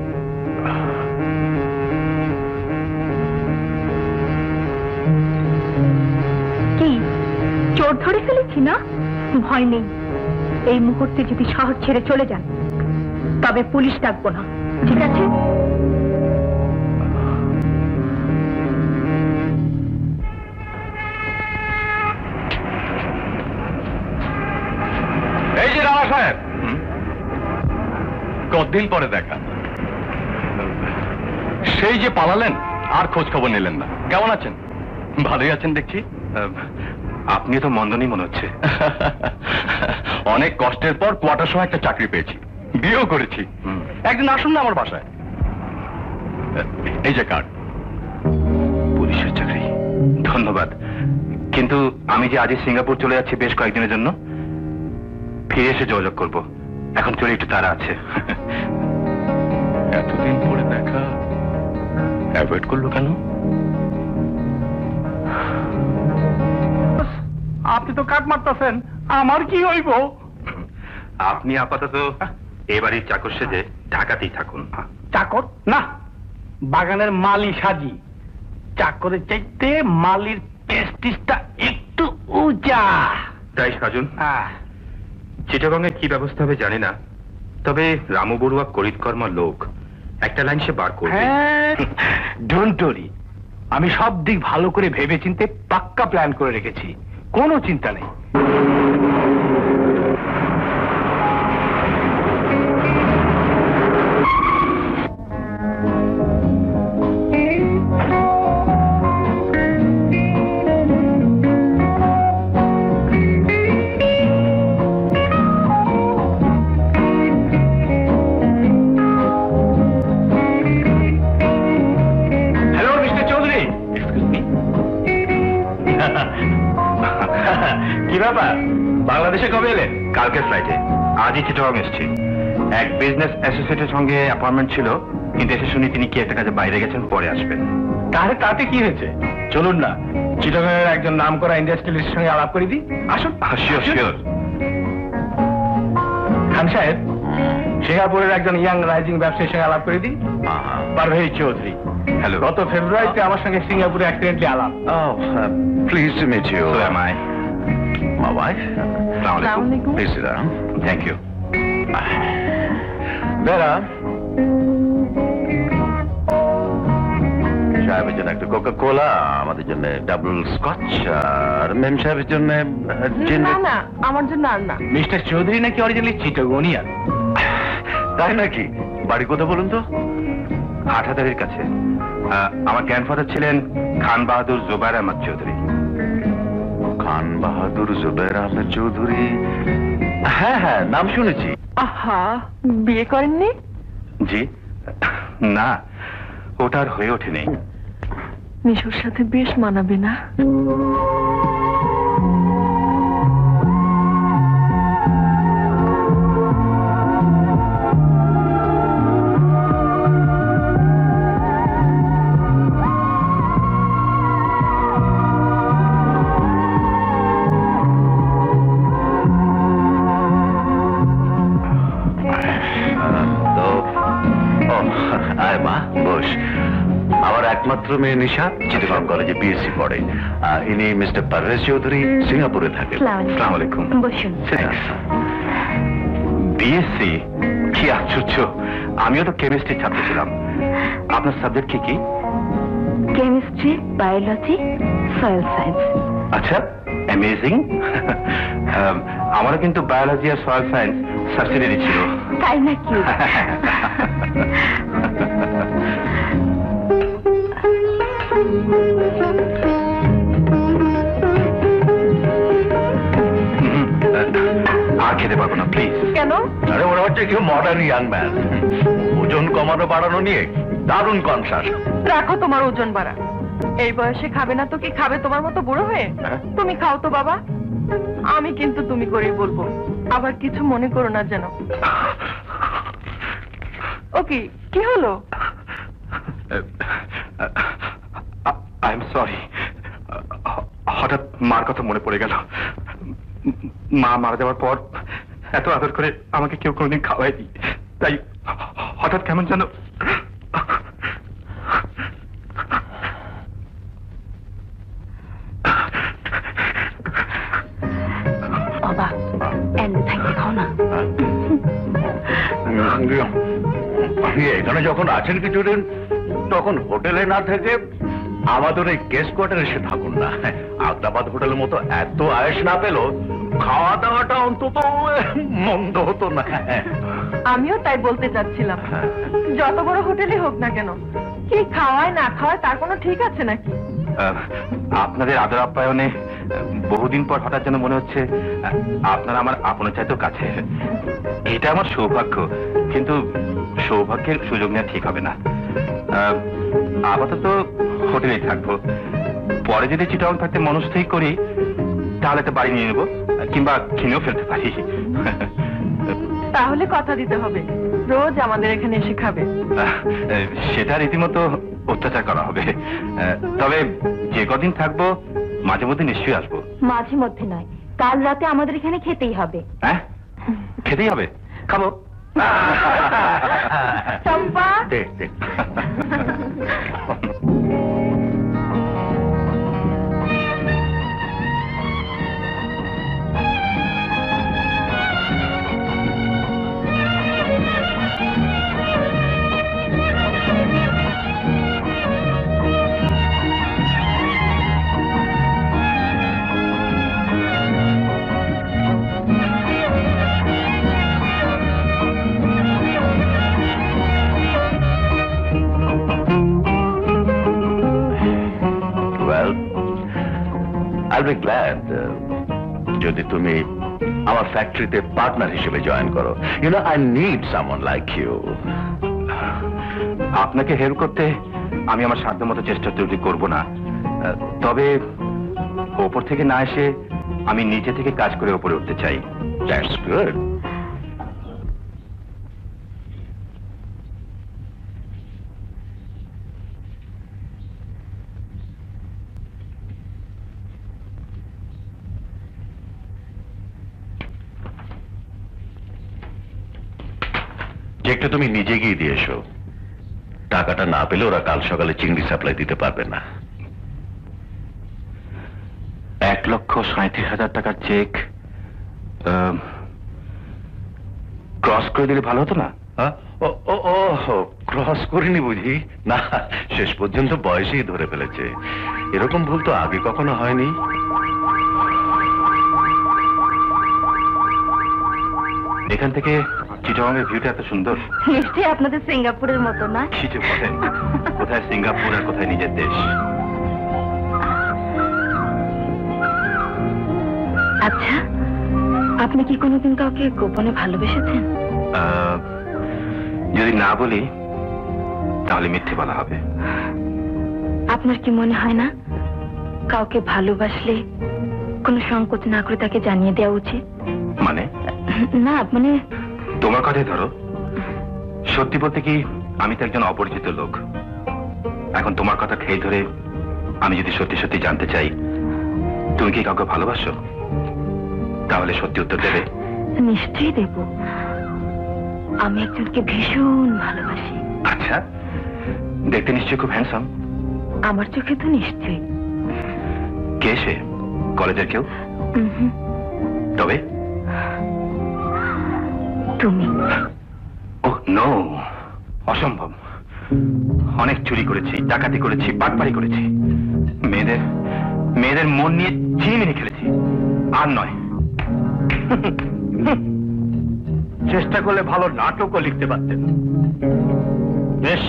কি চোর ধরে ফেলেছি না? ভয় নেই, এই মুহূর্তে যদি শহর ছেড়ে চলে যান তবে পুলিশ ডাকবো না, ঠিক আছে? এই যে রানা সাহেব, কতদিন পরে দেখা। সেই যে পালালেন, আর খোঁজ খবর নিলেন না। কেমন আছেন? ভালোই আছেন দেখছি। আপনি তো মন্দ নেই মনে হচ্ছে। অনেক কষ্টের পর কোয়ার্টার সহ একটা চাকরি পেয়েছি, বিয়েও করেছি। একদিন আসুন না আমার বাসায়। এই যে কার্ড। পুলিশের চাকরি? ধন্যবাদ, কিন্তু আমি যে আজই সিঙ্গাপুর চলে যাচ্ছি বেশ কয়েকদিনের জন্য, ফিরে এসে যোগাযোগ করবো। এখন চলে একটু তাড়া আছে। এতদিন পরে দেখা, অ্যাভয়েড করলো কেন? আপনি তো কাট মারতেছেন, আমার কি হইব? আপনি আপাতত এবারই চাকর সেজে ঢাকাতেই থাকুন। চাকর না, বাগানের মালি সাজি। চাকরের চাইতে মালির প্রেস্টিজটা একটু উঁচা। তাই সাজুন। চিটাগংয়ে কি ব্যবস্থা হবে জানি না, তবে রামু বড়ুয়া করিতকর্মা লোক, একটা লাইন সে বার করবে। ডোন্ট ওয়ারি, আমি সব দিক ভালো করে ভেবে চিন্তে পাক্কা প্ল্যান করে রেখেছি, কোনো চিন্তা নেই। কি ব্যাপার, বাংলাদেশে কবে এলেন? কালকে ফ্লাইটে, আজই চিটাগং এসেছি। এক বিজনেস অ্যাসোসিয়েটের সঙ্গে অ্যাপয়েন্টমেন্ট ছিল, কিন্তু এসে শুনি তিনি কি একটা কাজে বাইরে গেছেন, পরে আসবেন। তাহলে তাতে কি হয়েছে, চলুন না চিটাগংয়ের একজন নাম করা ইন্ডাস্ট্রিয়ালিস্টের সঙ্গে আলাপ করে দিই। আসুন। Sure sure. খান সাহেব, সিঙ্গাপুরের একজন ইয়াং রাইজিং ব্যবসায়ীর সঙ্গে আলাপ করে দিই, পারভেজ চৌধুরী। হ্যালো। গত ফেব্রুয়ারিতে আমার সঙ্গে সিঙ্গাপুরে অ্যাক্সিডেন্টলি আলাপ। Pleased to meet you. So am I. My wife. Assalamu alaikum. Please sit down. Thank you. Bera সাহেবের জন্য একটা কোকা কোলা, আমাদের জন্য ডাবল স্কচ, আর মেম সাহেবের জন্য না আমার জন্য আর না। মিস্টার চৌধুরী নাকি অরিজিনালি চিটাগোনিয়ান। তাই নাকি? বাড়ি কোথায় বলুন তো? হাটহাজারির কাছে। আমার গ্র্যান্ডফাদার ছিলেন খান বাহাদুর জুবাইর আহমদ চৌধুরী। খান বাহাদুর জুবাইর আহমেদ চৌধুরী, হ্যাঁ হ্যাঁ নাম শুনেছি। আহা, বিয়ে করেননি? জি না, ওটার হয়ে ওঠেনি। মিশুর সাথে বেশ মানাবে না? একমাত্র মেয়ে নিশা চিটাগং কলেজে বিএসসি পড়ে। ইনি মিস্টার পারভেজ চৌধুরী, সিঙ্গাপুরে থাকেন। আসসালামু আলাইকুম। বসুন। বিএসসি? কি আশ্চর্য, আমিও তো কেমিস্ট্রির ছাত্র ছিলাম। আপনার সাবজেক্ট কি কি? Chemistry, biology, soil science. আচ্ছা, অ্যামেজিং। আমারও কিন্তু বায়োলজি আর সয়েল সায়েন্স সাবসিডিয়ারি ছিল। তাই নাকি? আর খেতে পারবো না, প্লিজ। কেন? আরে ওরা হচ্ছে কেউ মডার্ন ইয়াং ম্যান, ওজন কমানো বাড়ানো নিয়ে দারুণ কনসাস। রাখো তোমার ওজন বাড়া, এই বয়সে খাবে না তো কি খাবে তোমার মতো বুড়ো হয়ে? তুমি খাও তো বাবা, আমি কিন্তু তুমি করেই বলবো, আবার কিছু মনে করো না যেন। ওকে, কি হলো? আই এম সরি, হঠাৎ মার কথা মনে পড়ে গেল। মা মারা যাওয়ার পর এত আদর করে আমাকে কেউ কোনোদিন খাওয়ায়নি, তাই হঠাৎ কেমন যেন। বাবা খাও না। এখানে যখন আছেন কিছুদিন, তখন হোটেলে না থেকে আমাদের এই গেস্ট কোয়ার্টারে এসে থাকুন না। আগ্রাবাদ হোটেলের মতো এত আয়েস না পেল, খাওয়া দাওয়াটা অন্তত মন্দ হতো না। আমিও তাই বলতে চাচ্ছিলাম, যত বড় হোটেলে হোক না কেন, কি খাওয়ায় না খাওয়ায় তার কোনো ঠিক আছে নাকি? আপনাদের আদর আপ্যায়নে বহুদিন পর হঠাৎ যেন মনে হচ্ছে আপনারা আমার আপনের চাইতেও কাছে। এটা আমার সৌভাগ্য, কিন্তু সৌভাগ্যের সুযোগ নেওয়া ঠিক হবে না। আপাতত হোটেলেই থাকবো, পরে যদি চিটাগং থাকতে মনস্থির করি তাহলে তো বাড়ি নিয়ে নেবো, কিংবা কিনেও ফেলতে পারি। তাহলে কথা দিতে হবে, রোজ আমাদের এখানে এসে খাবে। সেটা রীতিমতো অত্যাচার করা হবে, তবে যে কদিন থাকবো মাঝে মধ্যে নিশ্চয়ই আসবো। মাঝে মধ্যে নয়, কাল রাতে আমাদের এখানে খেতেই হবে। হ্যাঁ, খেতেই হবে, খাবো। চম্পা, দেখ দেখ। I'll be glad যদি তুমি আমার ফ্যাক্টরিতে পার্টনার হিসেবে জয়েন করো। You know, I need someone like you. আপনাকে হেল্প করতে আমি আমার সাধ্যমতো চেষ্টা ত্রুটি করব না, তবে ওপর থেকে না এসে আমি নিচে থেকে কাজ করে ওপরে উঠতে চাই। That's good. চেকটা তুমি নিজে গিয়ে দিয়ে এসো। টাকাটা না পেলে ওরা কাল সকালে চিংড়ি সাপ্লাই দিতে পারবে না। 1,37,000 টাকার চেক ক্রস করে দিলে ভালো হতো না? ক্রস করিনি বুঝি না, শেষ পর্যন্ত বয়সেই ধরে ফেলেছে। এরকম ভুল তো আগে কখনো হয়নি। এখান থেকে চিটাগাংয়ের ভিউটা এত সুন্দর। নিশ্চয়ই আপনাদের সিঙ্গাপুরের মতো না? কি যে বলেন, কোথায় সিঙ্গাপুর আর কোথায় নিজের দেশ। আচ্ছা, আপনি কি কোনোদিন কাউকে গোপনে ভালোবেসেছেন? যদি না বলি তাহলে মিথ্যে বলা হবে। আপনার কি মনে হয় না কাউকে ভালোবাসলে কোনো সংকোচ না করে তাকে জানিয়ে দেওয়া উচিত? মানে? না মানে তোমার কথাই ধরো, সত্যি বলতে কি আমি তো একজন অপরিচিত লোক। এখন তোমার কথা খেয়ে ধরে আমি যদি সত্যি সত্যি জানতে চাই তুমি কি কাউকে ভালোবাসো, তাহলে সত্যি উত্তর দেবে? নিশ্চয়ই দেব। আমি একজনকে ভীষণ ভালোবাসি। আচ্ছা, দেখতে নিশ্চয়ই খুব হ্যান্ডসাম। আমার চোখে তো নিশ্চয়ই। কে সে? কলেজের কেউ? তবে তুমি। ও নো, অসম্ভব। অনেক চুরি করেছি, ডাকাতি করেছি, বাটপারি করেছি, মেয়েদের মন নিয়ে ছিনিমিনি খেলেছি, আর নয়। চেষ্টা করলে ভালো নাটকও লিখতে পারতেন। বেশ,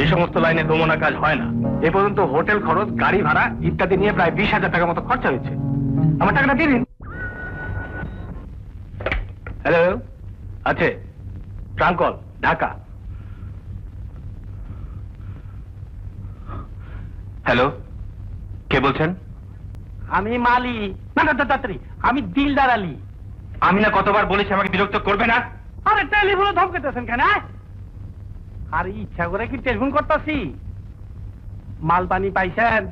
এই সমস্ত লাইনে দমনা কাজ হয় না। এ পর্যন্ত হোটেল খরচ, গাড়ি ভাড়া ইত্যাদি নিয়ে প্রায় 20,000 টাকার মতো খরচা হয়েছে। আমার টাকাটা দিয়ে দিন। হ্যালো, আছে ট্রাঙ্কল, ঢাকা। হ্যালো, কে বলছেন? আমি মালি। না না তাড়াতাড়ি, আমি দিলদার আলী। আমি না কতবার বলেছি আমাকে বিরক্ত করবে না? আরে টেলিফোনে ধমকাতেছেন কেন? আর ইচ্ছা করে কি টেলিফোন করতেছি? মালপানি পাইছেন?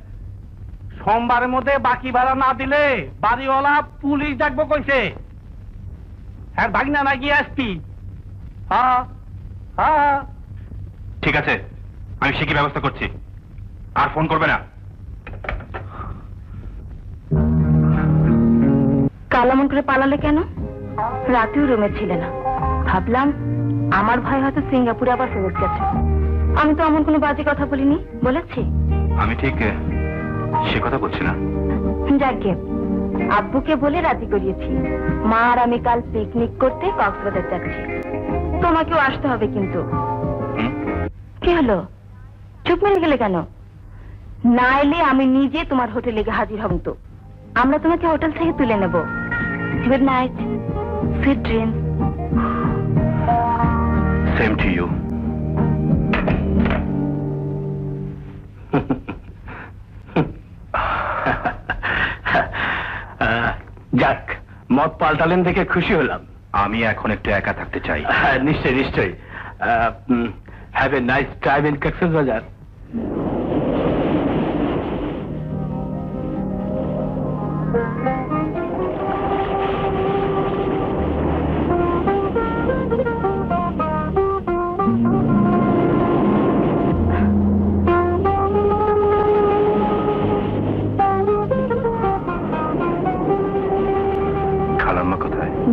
সোমবারের মধ্যে বাকি ভাড়া না দিলে বাড়িওয়ালা পুলিশ ডাকবো কইছে। হ্যাঁ, ভাগনা নাকি এসপি? হ্যাঁ হ্যাঁ, ঠিক আছে, আমি সে কি ব্যবস্থা করছি। আর ফোন করবে না। কাল এমন করে পালালে কেন? রাতেও রুমে ছিলে না। ভাবলাম আমার ভাই হয়তো সিঙ্গাপুরে আবার ফেরত গেছে। আমি তো এমন কোনো বাজে কথা বলিনি, বলেছি? আমি ঠিক সে কথা বলছি না। যাকে আব্বুকে বলে রাজি করিয়েছি, মা আর আমি কাল পিকনিক করতে কক্সবাজার যাচ্ছি। তোমাকেও আসতে হবে কিন্তু। কি হলো, চুপ মেরে গেলে কেন? না এলে আমি নিজে তোমার হোটেলে গিয়ে হাজির হব। তো আমরা তোমাকে হোটেল থেকে তুলে নেব। Good night, sweet dreams. Same to you. যাক, মত পাল্টালেন দেখে খুশি হলাম। আমি এখন একটু একা থাকতে চাই। নিশ্চয়ই নিশ্চয়ই। Have a nice time in Cox's Bazar.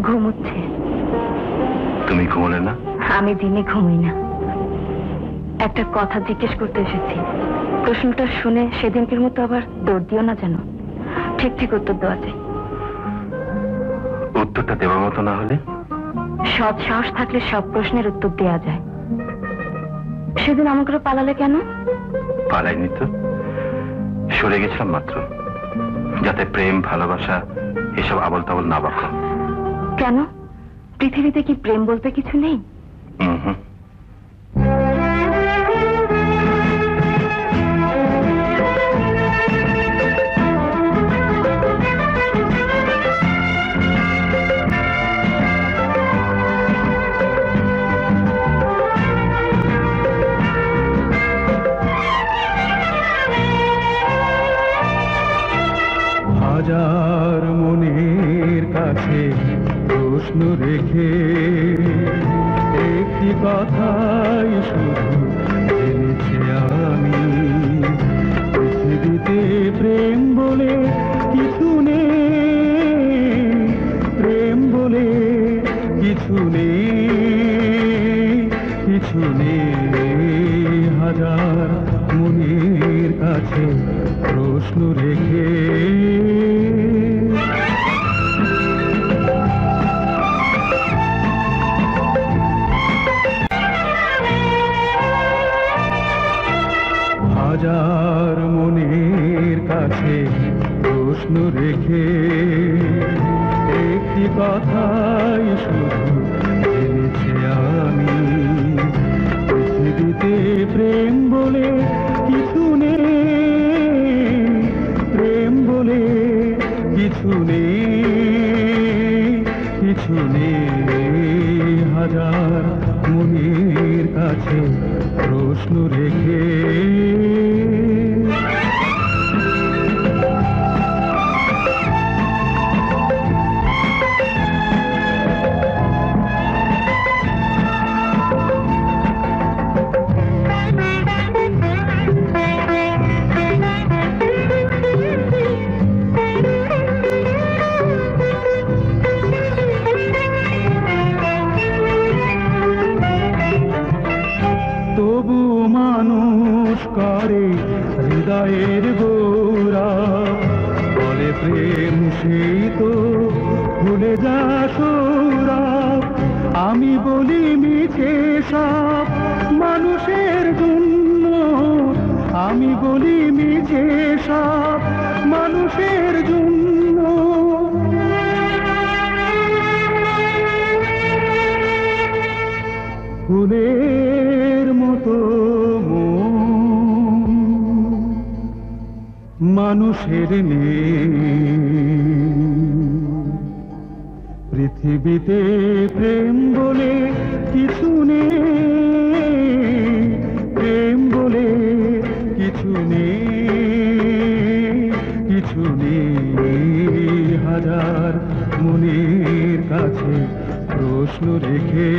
ঘুমোচ্ছে। তুমি ঘুমোলে না? আমি দিনে ঘুমাই না। একটা কথা জিজ্ঞেস করতে এসেছি। প্রশ্নটা শুনে সেদিনকের মতো আবার দৌড় দিও না যেন। ঠিক ঠিক উত্তর দেওয়া চাই। উত্তরটা দেওয়ার মতো না হলে? সৎ সাহস থাকলে সব প্রশ্নের উত্তর দেওয়া যায়। সেদিন আমার করে পালালে কেন? পালাইনি তো, সরে গেছিলাম মাত্র, যাতে প্রেম ভালোবাসা এসব আবল তাবল না বাঁকো। কেন? পৃথিবীতে কি প্রেম বলতে কিছু নেই? হাজার মনের কাছে প্রশ্ন রেখে একটি কথাই শুধু জেনেছি আমি, পৃথিবীতে প্রেম বলে কিছু নেই, প্রেম বলে কিছু নেই। মনের কাছে প্রশ্ন রেখে হাজার মনের কাছে প্রশ্ন রেখে একটি কথাই শুধু জেনেছি আমি, পৃথিবীতে প্রেম বলে কিছু নেই, প্রেম বলে কিছু নেই, কিছু নেই। হাজার মনের কাছে প্রশ্ন রেখে করে হৃদয়ের গোরা, বলে প্রেম সেই তো ভুলে যা সৌরভ। আমি বলি মিছে সব মানুষের জন্য, আমি বলি মিছে সব মানুষের জন্য। ফুলের মতো মানুষের নেই, পৃথিবীতে প্রেম বলে কিছু নেই, প্রেম বলে কিছু নেই, কিছু নেই। হাজার মনের কাছে প্রশ্ন রেখে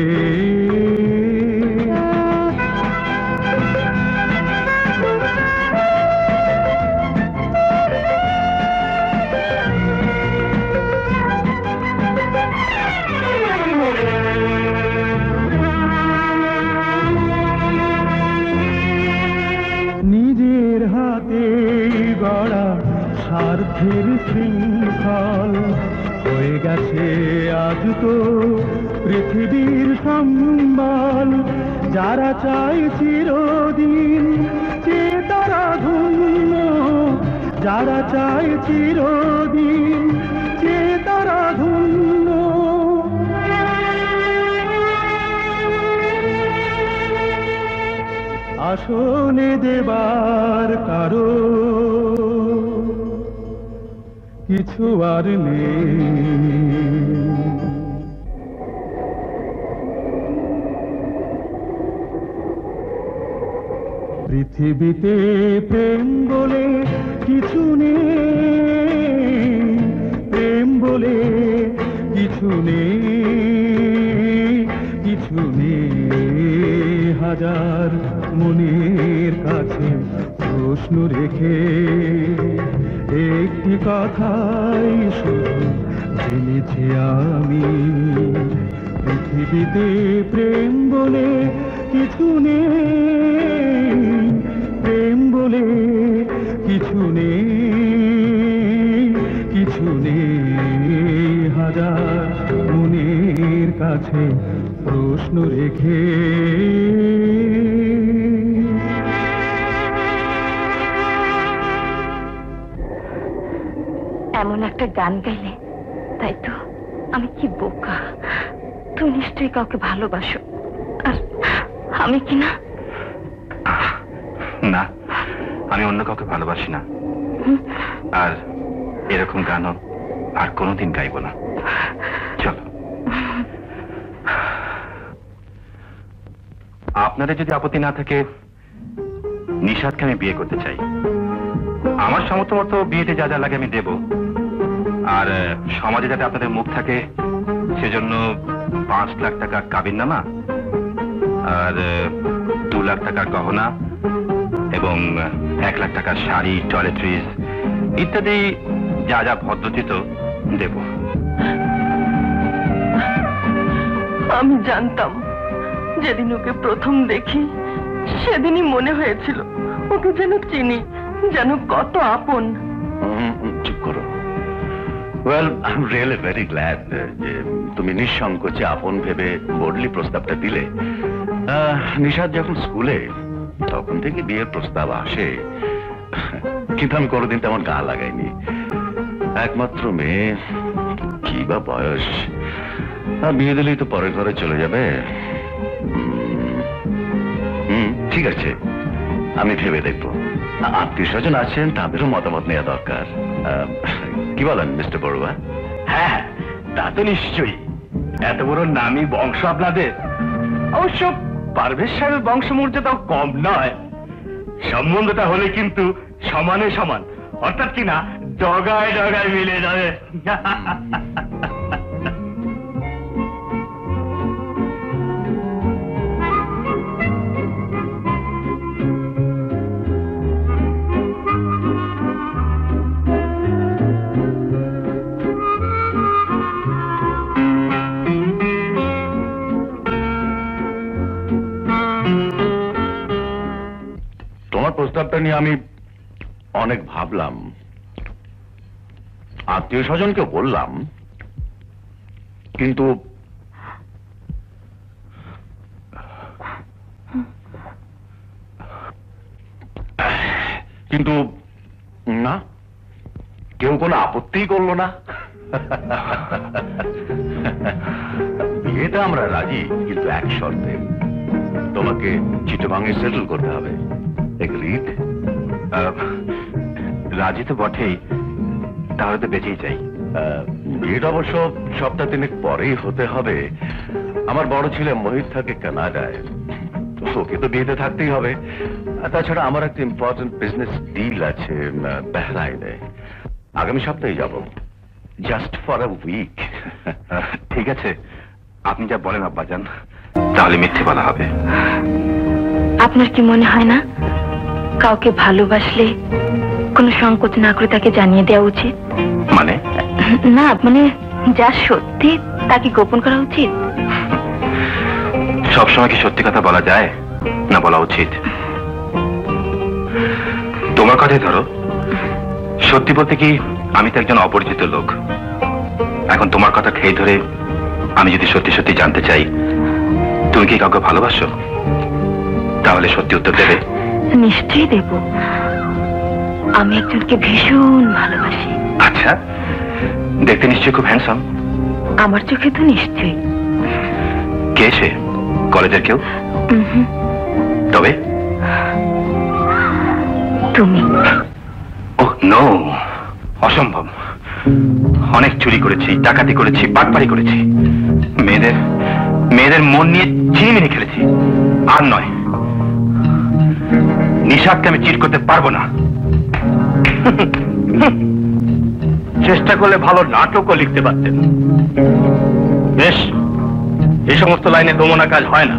নিজের হাতে গড়া স্বার্থের শৃঙ্খল হয়ে গেছে আজ তো পৃথিবীর সম্বল। যারা চায় চিরদিন যে তারা ধন্য, যারা চায় চিরদিন যে তারা ধন্য। আসলে দেবার কারো কিছু আর নেই। পৃথিবীতে প্রেম বলে কিছু নেই, প্রেম বলে কিছু নেই, কিছু নেই। হাজার মনের কাছে প্রশ্ন রেখে একটি কথাই শুধু জেনেছি আমি, পৃথিবীতে প্রেম বলে কিছু নেই, প্রেম বলে কিছু নেই, কিছু নেই। হাজার মনের কাছে প্রশ্ন রেখে এমন একটা গান গাইলে, তাই তো? আমি কি বোকা! তুমি নিশ্চয়ই কাউকে ভালোবাসো, আর আমি কি না? না, আমি অন্য কাউকে ভালোবাসি না, আর এরকম গানও আর কোনোদিন গাইব না। চলো। আপনাদের যদি আপত্তি না থাকে, নিশাদকে আমি বিয়ে করতে চাই। আমার সামর্থ্য মতো বিয়েতে যা যা লাগে আমি দেব, আর সমাজে যাতে আপনাদের মুখ থাকে সেজন্য 5 লাখ টাকা কাবিননামা আর 2 লাখ টাকার গহনা এবং 1 লাখ টাকার শাড়ি, টয়লেট্রিজ ইত্যাদি যা যা ভদ্রচিত দেব। আমি জানতাম, যেদিন ওকে প্রথম দেখি সেদিনই মনে হয়েছিল ও ওকে যেন চিনি, যেন কত আপন। চুপ করো। Well, I am really very glad যে তুমি নিঃসংকোচে আপন ভেবে বডলি প্রস্তাবটা দিলে। নিশাদ যখন স্কুলে তখন থেকে বিয়ের প্রস্তাব আসে, কিন্তু আমি কোনোদিন তেমন গা লাগাইনি। একমাত্র মেয়ে, কি বা বয়স, বিয়ে দিলেই তো পরের ঘরে চলে যাবে। ঠিক আছে, আমি ভেবে দেখবো। আত্মীয় স্বজন আছেন, তাদেরও মতামত নেওয়া দরকার। কি বলেন মিস্টার বড়ুয়া? হ্যাঁ, তা তো নিশ্চয়ই। এত বড় নামী বংশ আপনাদের। অবশ্য পারভেজ সাহেবের বংশমর্যাদাও কম নয়। সম্বন্ধটা হলে কিন্তু সমানে সমান, অর্থাৎ কিনা ডগায় ডগায় মিলে যাবে। প্রস্তাবটা নিয়ে আমি অনেক ভাবলাম, আত্মীয় স্বজনকে বললাম, কিন্তু না, কেউ কোনো আপত্তি করলো না। বিয়েটা আমরা রাজি, কিন্তু এক শর্তে, তোমাকে চিটাগাংয়ে সেটেল করতে হবে। এগ্রিড? রাজি তো বটেই, তাহলে তো বেঁচেই চাই। বিয়েটা অবশ্য সপ্তাহ তিনেক পরেই হতে হবে। আমার বড় ছেলে মোহিত থাকে কানাডায়, ওকে তো বিয়েতে থাকতেই হবে। তাছাড়া আমার একটা ইম্পর্টেন্ট বিজনেস ডিল আছে বাহরাইনে, আগামী সপ্তাহে যাব, জাস্ট ফর আ উইক। ঠিক আছে, আপনি যা বলেন আব্বাজান, তাহলে মিথ্যে বলা হবে। আপনার কি মনে হয় না কাউকে ভালোবাসলে কোনো সংকোচ না করে তাকে জানিয়ে দেওয়া উচিত? মানে? না, মানে যা সত্যি তাকে গোপন করা উচিত। সবসময় কি সত্যি কথা বলা যায় না বলা উচিত? তোমার কথাই ধরো, সত্যি বলতে কি আমি তো একজন অপরিচিত লোক। এখন তোমার কথা খেয়ে ধরে আমি যদি সত্যি সত্যি জানতে চাই তুমি কি কাউকে ভালোবাসো, তাহলে সত্যি উত্তর দেবে? নিশ্চয়ই দেব। আমি একজনকে ভীষণ ভালোবাসি। আচ্ছা, দেখতে নিশ্চয়ই খুব হ্যান্ডসাম। আমার চোখে তো নিশ্চয়ই। কে সে? কলেজের কেউ? তবে তুমি। ওহ নো, অসম্ভব। অনেক চুরি করেছি, ডাকাতি করেছি, বাটপারি করেছি, মেয়েদের মন নিয়ে ছিনিমিনি খেলেছি। আর নয়, নিশাদকে আমি চিট করতে পারবো না। চেষ্টা করলে ভালো নাটকও লিখতে পারতেন। বেশ, এই সমস্ত লাইনে দমনা কাজ হয় না।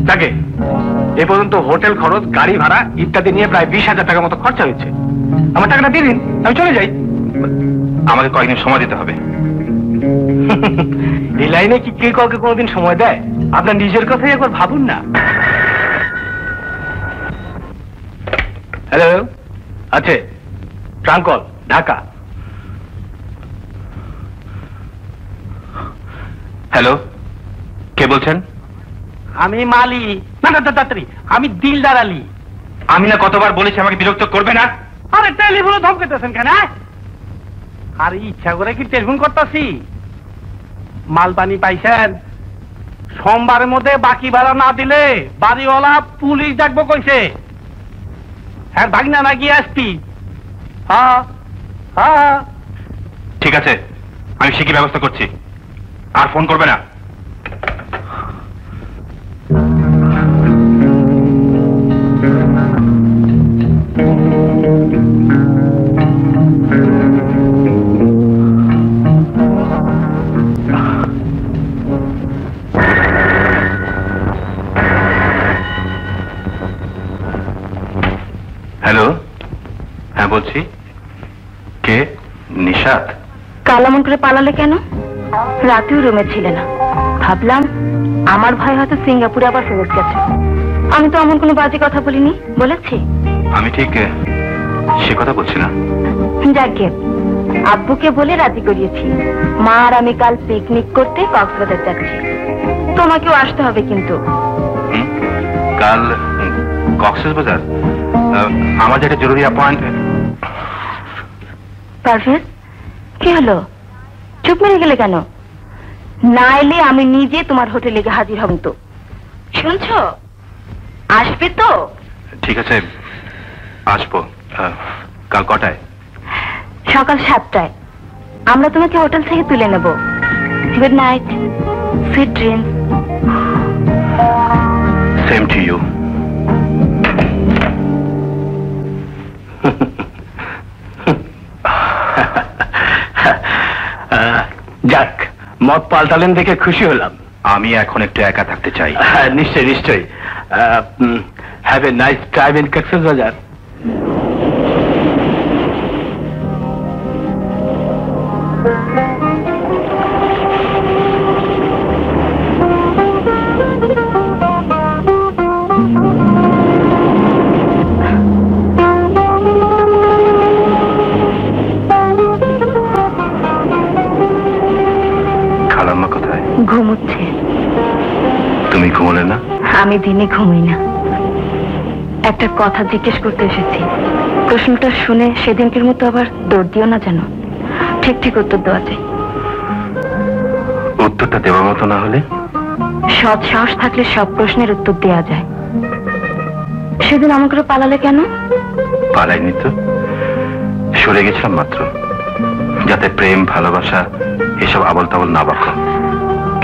তাকে এ পর্যন্ত হোটেল খরচ, গাড়ি ভাড়া ইত্যাদি নিয়ে প্রায় 20,000 টাকার মতো খরচা হয়েছে। আমার টাকাটা দিয়ে দিন, আমি চলে যাই। আমাকে কয়েকদিন সময় দিতে হবে। এই লাইনে কি কে কাউকে কোনোদিন সময় দেয়? আপনার নিজের কথাই একবার ভাবুন না। হ্যালো, আছে ট্রাঙ্কল, ঢাকা। হ্যালো, কে বলছেন? আমি মালি। না না তাড়াতাড়ি, আমি দিলদার আলী। আমি না কতবার বলেছি আমাকে বিরক্ত করবে না? আরে টেলিফোনে ধমকাইতেছেন কেন? আর ইচ্ছা করে কি টেলিফোন করতেছি? মালপানি পাইছেন? সোমবারের মধ্যে বাকি ভাড়া না দিলে বাড়িওয়ালা পুলিশ ডাকবো কইছে। হ্যাঁ, ভাগনা না গিয়ে আসবি। হ্যাঁ হ্যাঁ, ঠিক আছে, আমি শিখি ব্যবস্থা করছি। আর ফোন করবে না। হ্যালো, হ্যাঁ বলছি। কে? নিশাদ। কাল এমন করে পালালে কেন? রাতেও রুমে ছিলে না। ভাবলাম আমার ভাই হয়তো সিঙ্গাপুরে আবার ফেরত গেছে। আমি তো এমন কোনো বাজে কথা বলিনি, বলেছি? আমি ঠিক সে কথা বলছি না। যাকে আব্বুকে বলে রাজি করিয়েছি, মা আর আমি কাল পিকনিক করতে কক্সবাজার যাচ্ছি। তোমাকেও আসতে হবে কিন্তু। কাল কক্সবাজার? আমার যেটা জরুরি অ্যাপয়েন্টমেন্ট। পারভেজ, কি হলো? চুপ মেরে গেলে কেন? না এলে আমি নিজে তোমার হোটেলে গিয়ে হাজির হব। তো শুনছো, আসবে তো? ঠিক আছে, আসবো। কাল কটায়? সকাল 7টায়। আমরা তোমাকে হোটেল থেকে তুলে নেব। Good night, sweet dreams. Same to you. যাক, মত পাল্টালেন দেখে খুশি হলাম। আমি এখন একটু একা থাকতে চাই। নিশ্চয়ই নিশ্চয়ই। Have a nice time in Cox's Bazar. খালাম্মা কোথায়? ঘুমোচ্ছে। তুমি ঘুমোলে না? আমি দিনে ঘুমাই না। একটা কথা জিজ্ঞেস করতে এসেছি। প্রশ্নটা শুনে সেদিনকের মতো আবার দৌড় দিও না যেন। ঠিক ঠিক উত্তর দেওয়া চাই। উত্তরটা দেওয়ার মতো না হলে? সৎ সাহস থাকলে সব প্রশ্নের উত্তর দেওয়া যায়। সেদিন আমাকে পালালে কেন? পালাইনি তো, সরে গেছিলাম মাত্র, যাতে প্রেম ভালোবাসা এসব আবল তাবল না বাঁকো।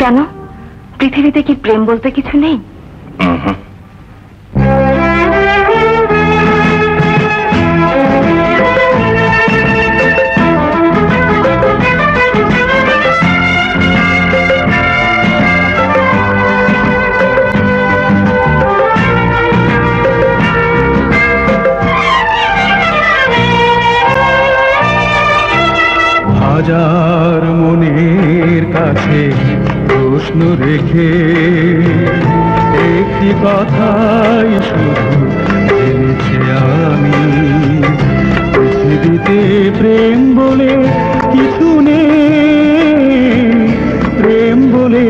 কেন? পৃথিবীতে কি প্রেম বলতে কিছু নেই? হাজার মনের কাছে প্রশ্ন রেখে একটি কথাই শুধু জেনেছি আমি, পৃথিবীতে প্রেম বলে কিছু নেই, প্রেম বলে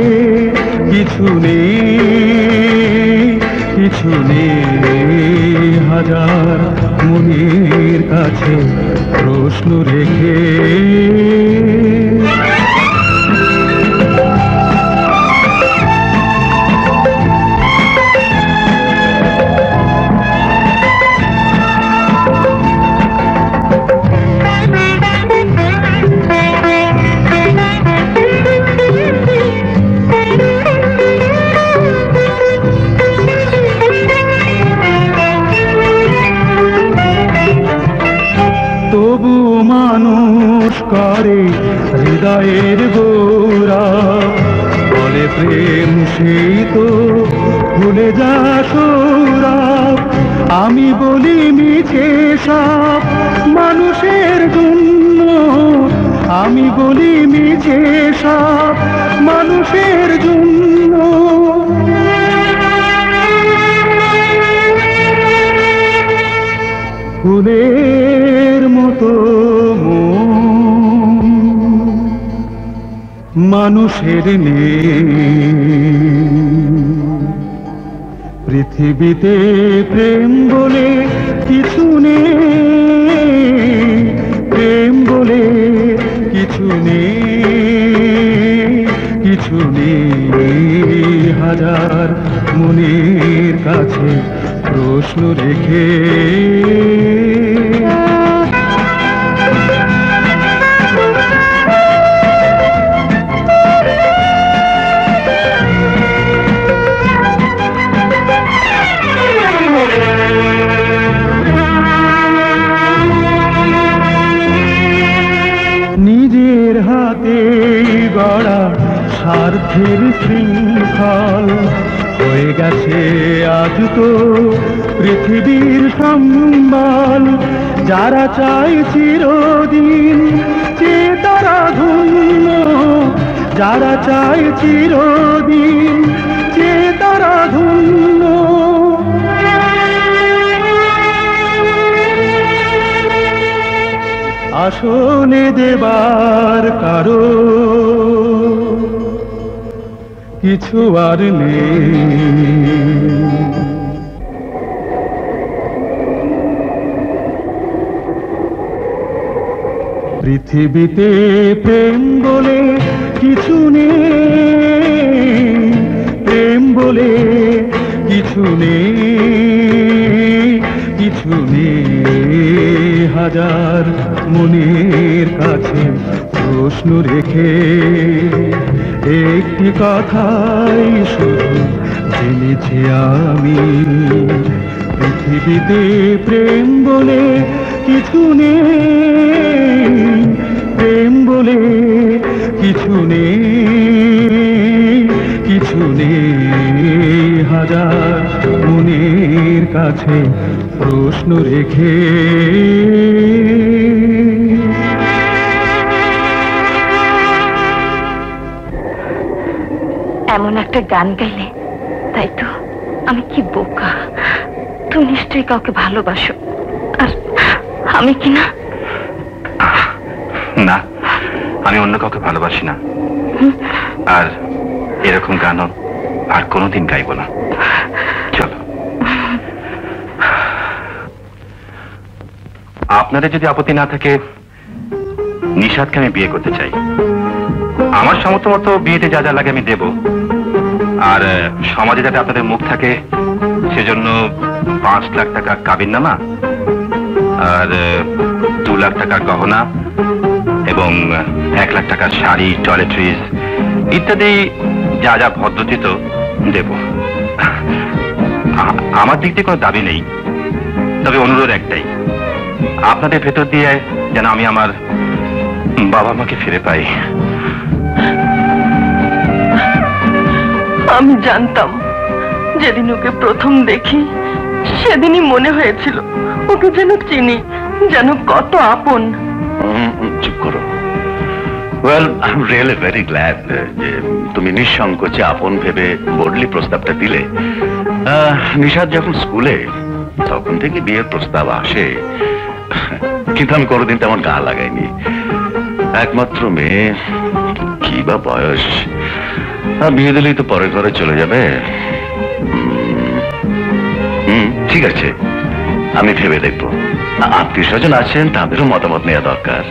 কিছু নেই, কিছু নেই। হাজার মনের কাছে প্রশ্ন রেখে তবু মানুষ করে হৃদয়ের গোরা, বলে প্রেম সেই তো ভুলে যা সৌরভ। আমি বলি মিছে সব মানুষের জন্য, আমি বলি মিছে সব মানুষের জন্য। ফুলের মতো মানুষের নেই, পৃথিবীতে প্রেম বলে কিছু নেই, প্রেম বলে কিছু নেই, কিছু নেই। হাজার মনের কাছে প্রশ্ন রেখে নিজের হাতে গড়া স্বার্থের শৃঙ্খল হয়ে গেছে আজ তো পৃথিবীর সম্বল। যারা চায় চিরদিন যে তারা ধন্য, যারা চায় চিরদিন যে তারা ধন্য। আসনে দেবার কারো কিছু আর নেই। পৃথিবীতে প্রেম বলে কিছু নেই, প্রেম বলে কিছু নেই, কিছু নেই। হাজার মনের কাছে প্রশ্ন রেখে একটি কথাই শুধু জেনেছি আমি, পৃথিবীতে প্রেম বলে কিছু নেই, প্রেম বলে কিছু নেই, কিছু নেই। হাজার মনের কাছে প্রশ্ন রেখে এমন একটা গান গাইলে, তাই তো আমি কি বোকা। তুমি নিশ্চয়ই কাউকে ভালোবাসো, আর আমি কি না? না, আমি অন্য কাউকে ভালোবাসি না, আর এরকম গানও আর কোনোদিন গাইব না। চলো। আপনাদের যদি আপত্তি না থাকে, নিশাদকে আমি বিয়ে করতে চাই। আমার সামর্থ্য মতো বিয়েতে যা যা লাগে আমি দেব, আর সমাজে যাতে আপনাদের মুখ থাকে সেজন্য 5 লাখ টাকা কাবিননামা আর 2 লাখ টাকার গহনা এবং 1 লাখ টাকার শাড়ি, টয়লেট্রিজ ইত্যাদি যা যা ভদ্রচিত দেব। আমার দিক দিয়ে কোনো দাবি নেই, তবে অনুরোধ একটাই, আপনাদের ভেতর দিয়ে যেন আমি আমার বাবা মাকে ফিরে পাই। আমি জানতাম, যেদিন ওকে প্রথম দেখি সেদিনই মনে হয়েছিল ওকে যেন চিনি, যেন কত আপন। চুপ করো। Well, I am really very glad যে তুমি নিঃসংকোচে আপন ভেবে বডলি প্রস্তাবটা দিলে। নিশাদ যখন স্কুলে, তখন থেকে বিয়ের প্রস্তাব আসে, কিন্তু আমি কোনোদিন তেমন গা লাগাইনি। একমাত্র মেয়ে, কি বা বয়স, বিয়ে দিলেই তো পরের ঘরে চলে যাবে। ঠিক আছে, আমি ভেবে দেখবো। আত্মীয় স্বজন আছেন, তাদেরও মতামত নেওয়া দরকার।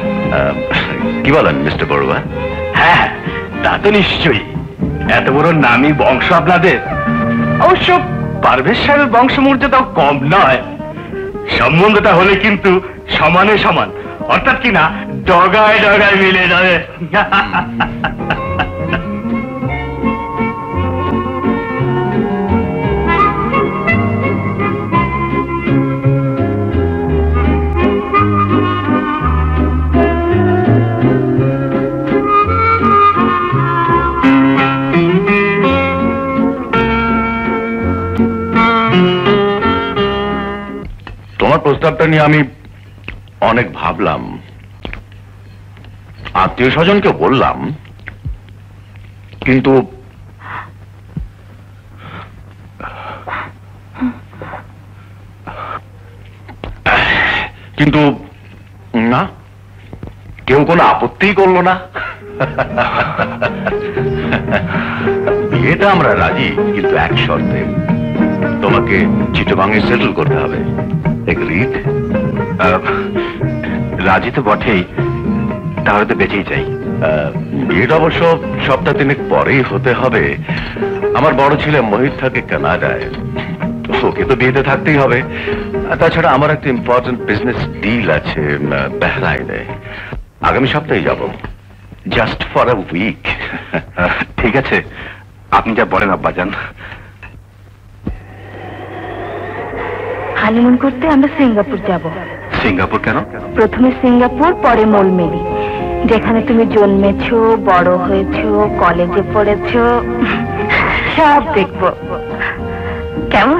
কি বলেন মিস্টার বড়ুয়া? হ্যাঁ, তা তো নিশ্চয়ই। এত বড় নামী বংশ আপনাদের, অবশ্য পারভেজ সাহেবের বংশমর্যাদাও কম নয়। সম্বন্ধটা হলে কিন্তু সমানে সমান, অর্থাৎ কিনা ডগায় ডগায় মিলে যাবে। প্রস্তাবটা নিয়ে আমি অনেক ভাবলাম, আত্মীয় স্বজনকে বললাম, কিন্তু না, কেউ কোনো আপত্তি করলো না। বিয়েটা আমরা রাজি, কিন্তু এক শর্তে, তোমাকে চিটাগাংয়ে সেটেল করতে হবে। এগ্রিড? রাজি তো বটেই, তাহলে তো বেঁচেই চাই। বিয়েটা অবশ্য সপ্তাহ 3 পরেই হতে হবে। আমার বড় ছেলে মোহিত থাকে কানাডায়, ওকে তো বিয়েতে থাকতেই হবে। তাছাড়া আমার একটা ইম্পর্টেন্ট বিজনেস ডিল আছে বাহরাইনে, আগামী সপ্তাহে যাব, জাস্ট ফর আ উইক। ঠিক আছে, আপনি যা বলেন আব্বাজান। হানিমুন করতে আমরা সিঙ্গাপুর যাব। সিঙ্গাপুর কেন? প্রথমে সিঙ্গাপুর, পরে মলমেলি, যেখানে তুমি জন্মেছো, বড় হয়েছো, কলেজে পড়েছো, সব দেখবো। কেমন?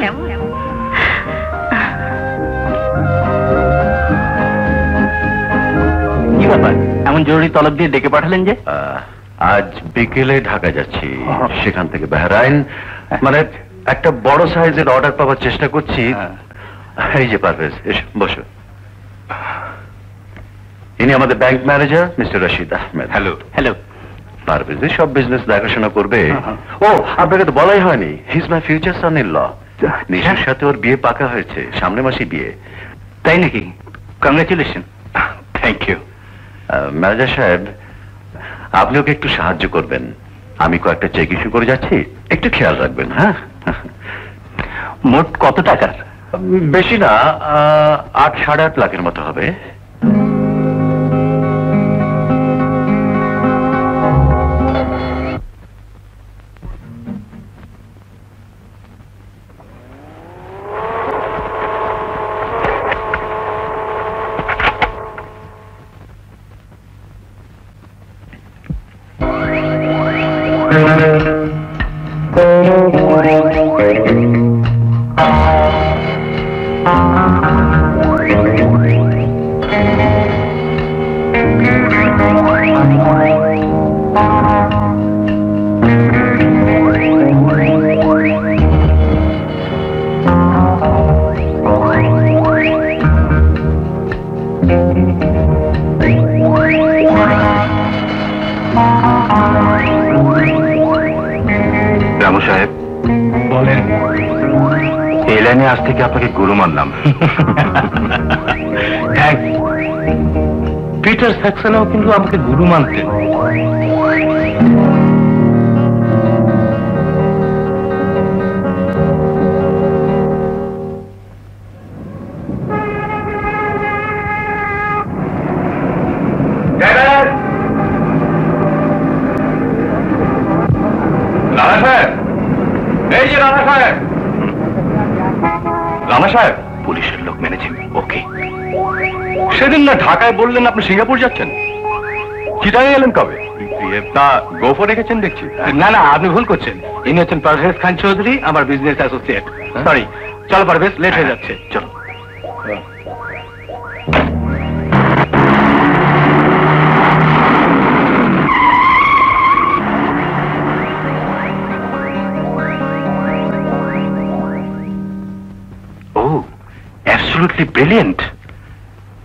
কি ব্যাপার, এমন জরুরি তলব দিয়ে ডেকে পাঠালেন যে? আজ বিকেলে ঢাকা যাচ্ছি, সেখান থেকে বাহরাইন, মানে একটা বড় সাইজের অর্ডার পাওয়ার চেষ্টা করছি। এই যে পারভেজ, এসো বসো। ইনি আমাদের bank manager mister Rashid Ahmed. Hello. Hello. Parvez সব বিজনেস দেখাশোনা করবে। ও আপনাকে তো বলাই হয়নি, he is my future son in law. নিশার সাথে ওর বিয়ে পাকা হয়েছে, সামনে মাসে বিয়ে। তাই নাকি? কংগ্রেচুলেশন। Thank you. ম্যানেজার সাহেব, আপনি ওকে একটু সাহায্য করবেন। আমি কয়েকটা চেক ইস্যু করে যাচ্ছি, একটু খেয়াল রাখবেন। হ্যাঁ, মোট কত টাকার? বেশি না, 8-8.5 লাখের মতো হবে। রামু সাহেব বলেন। এই লাইনে আজ থেকে আপনাকে গুরু মানলাম। পিটার স্যাক্সনও কিন্তু আমাকে গুরু মানতেন। রানা সাহেব, এই যে রানা সাহেব। রানা সাহেব, পুলিশের লোক মেনেছে। ওকে। সেদিন না ঢাকায় বললেন আপনি সিঙ্গাপুর যাচ্ছেন, চিটাগাং এলেন কবে? তা গোফর রেখেছেন দেখছি। না না, আপনি ভুল করছেন। ইনি হচ্ছেন পারভেজ খান চৌধুরী, আমার বিজনেস অ্যাসোসিয়েট। সরি। চলো পারভেজ, লেট হয়ে যাচ্ছে। চলো। Oh, absolutely brilliant.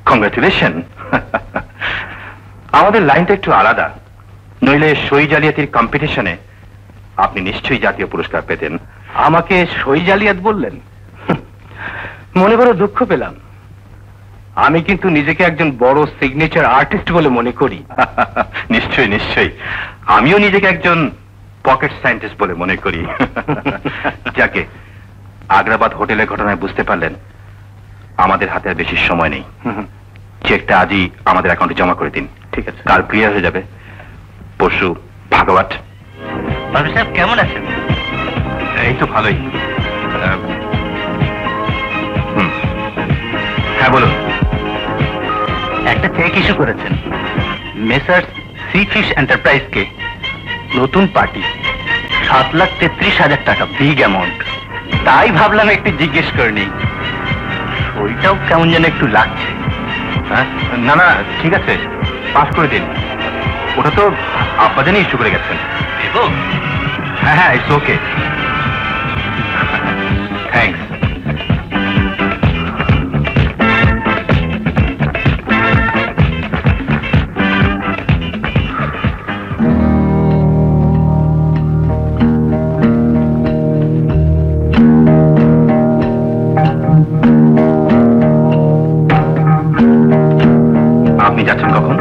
Congratulations. আমাদের লাইনটা একটু আলাদা, নইলে সই জালিয়াতির কম্পিটিশনে আপনি নিশ্চয়ই জাতীয় পুরস্কার পেতেন। আমাকে সই জালিয়াত বললেন? মনে বড় দুঃখ পেলাম। আমি কিন্তু নিজেকে একজন বড় সিগনেচার আর্টিস্ট বলে মনে করি। নিশ্চয়ই নিশ্চয়ই, আমিও নিজেকে একজন পকেট সায়েন্টিস্ট বলে মনে করি। যাকে আগ্রাবাদ হোটেলের ঘটনায় বুঝতে পারলেন আমাদের হাতে আর বেশি সময় নেই। চেকটা আজই আমাদের অ্যাকাউন্টে জমা করে দিন। ঠিক আছে। কাল ক্লিয়ার হয়ে যাবে, পরশু ভাগবত। পারভেজ সাহেব কেমন আছেন? এই তো ভালোই। হ্যাঁ বলুন। একটা চেক ইস্যু করেছেন মেসার্স সি ফিশ এন্টারপ্রাইজকে, নতুন পার্টি, 7,33,000 টাকা, বিগ অ্যামাউন্ট। তাই ভাবলাম একটু জিজ্ঞেস করে নেই, ওইটাও কেমন যেন একটু লাগছে। হ্যাঁ, না না ঠিক আছে, পাস করে দিন। ওটা তো আপা জানি ইস্যু করে গেছেন। হ্যাঁ হ্যাঁ, ইটস ওকে। থ্যাংকস। আপনি যাচ্ছেন কখন?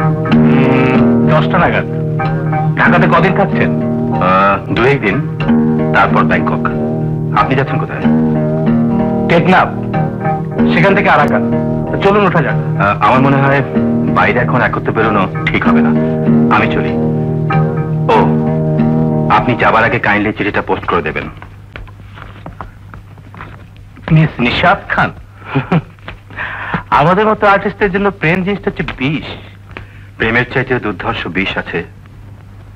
10টা নাগাদ। ঢাকাতে কদিন থাকছেন? 2-1 দিন, তারপর ব্যাংকক। আপনি যাচ্ছেন কোথায়? টেকনাফ, সেখান থেকে আরাকা। চলুন ওঠা যাক। আমার মনে হয় বাইরে এখন একত্রে বেরোনো ঠিক হবে না, আমি চলি। ও, আপনি যাবার আগে কাইন্ডলি চিঠিটা পোস্ট করে দেবেন। মিস নিশাত খান। আমাদের মতো আর্টিস্টের জন্য প্রেম জিনিসটা হচ্ছে বিষ। প্রেমের চাইতে দুর্ধর্ষ বিষ আছে,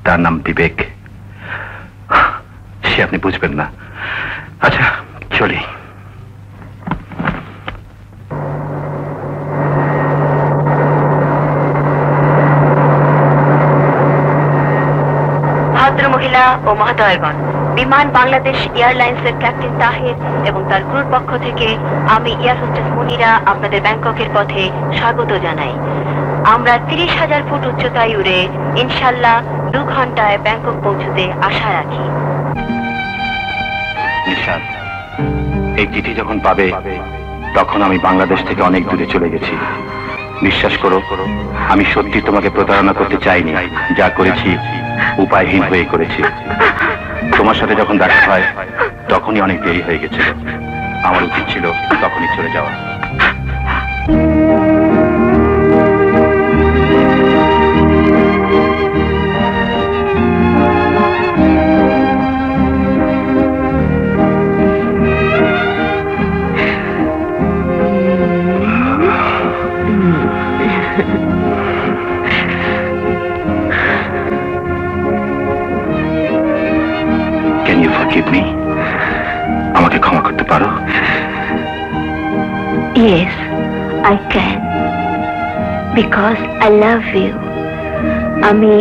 তার নাম বিবেক। সে আপনি বুঝবেন না। আচ্ছা চলি। ভদ্রমহিলা ও মহোদয়গণ, বিমান বাংলাদেশ এয়ারলাইন্সের ক্যাপ্টেন তাহের এবং তার ক্রুর পক্ষ থেকে আমি এয়ার হোস্টেস মুনিরা আপনাদের ব্যাংককের পথে স্বাগত জানাই। আমরা 30,000 ফুট উচ্চতায় উড়ে ইনশাল্লাহ 2 ঘন্টায় ব্যাংকক পৌঁছতে আশা রাখি। নিশাদ, এই চিঠি যখন পাবে তখন আমি বাংলাদেশ থেকে অনেক দূরে চলে গেছি। বিশ্বাস করো, আমি সত্যি তোমাকে প্রতারণা করতে চাইনি। যা করেছি উপায়হীন হয়ে করেছি। তোমার সাথে যখন দেখা হয় তখনই অনেক দেরি হয়ে গেছিল। আমার উচিত ছিল তখনই চলে যাওয়া। Can you forgive me? আমাকে ক্ষমা করতে পারো? Yes, I can. Because I love you. আমি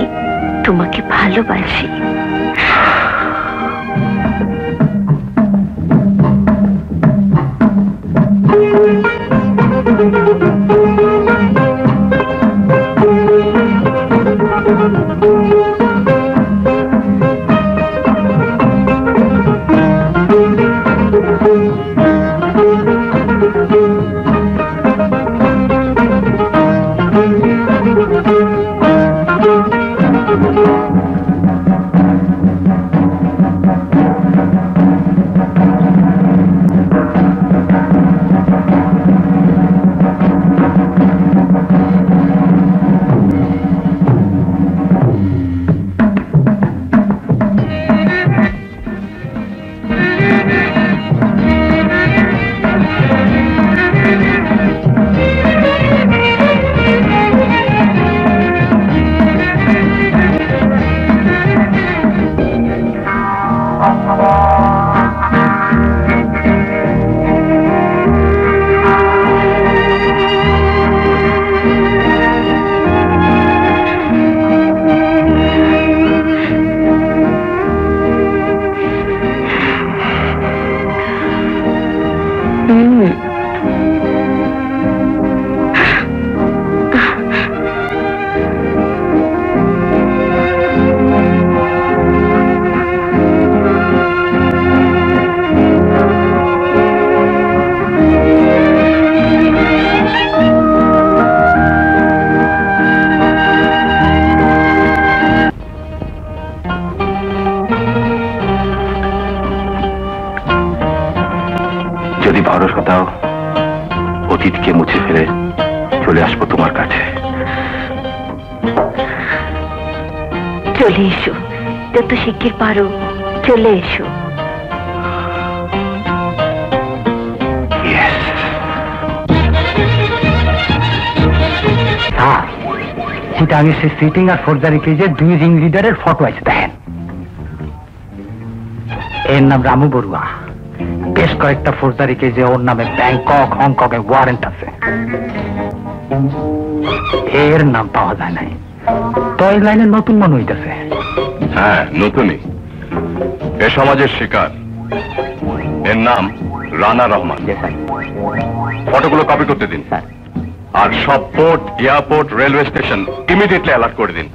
তোমাকে ভালোবাসি। যদি ভরসা দাও, অতীতকে মুছে ফেলে চলে আসবো তোমার কাছে। চলে এসো, যত শিগগির পারো চলে এসো। চিটাঙে সে সিটিং আর ফৌজদারি কেজের 2 রিং লিডারের ফটো আছে, দেখেন। এর নাম রামু বড়ুয়া। বেশ কয়েকটা ফৌজদারি কেজে ওর নামে ব্যাংকক, হংকংয়ে ওয়ারেন্ট আছে। এর নাম পাওয়া যায় নাই, তো এই লাইনে নতুন মনে হইতেছে। হ্যাঁ, নতুনই। এ সমাজের শিকার। এর নাম রানা রহমান। ফটোগুলো কপি করতে দিন, আর সব port, airport, railway station immediately alert করে দিন।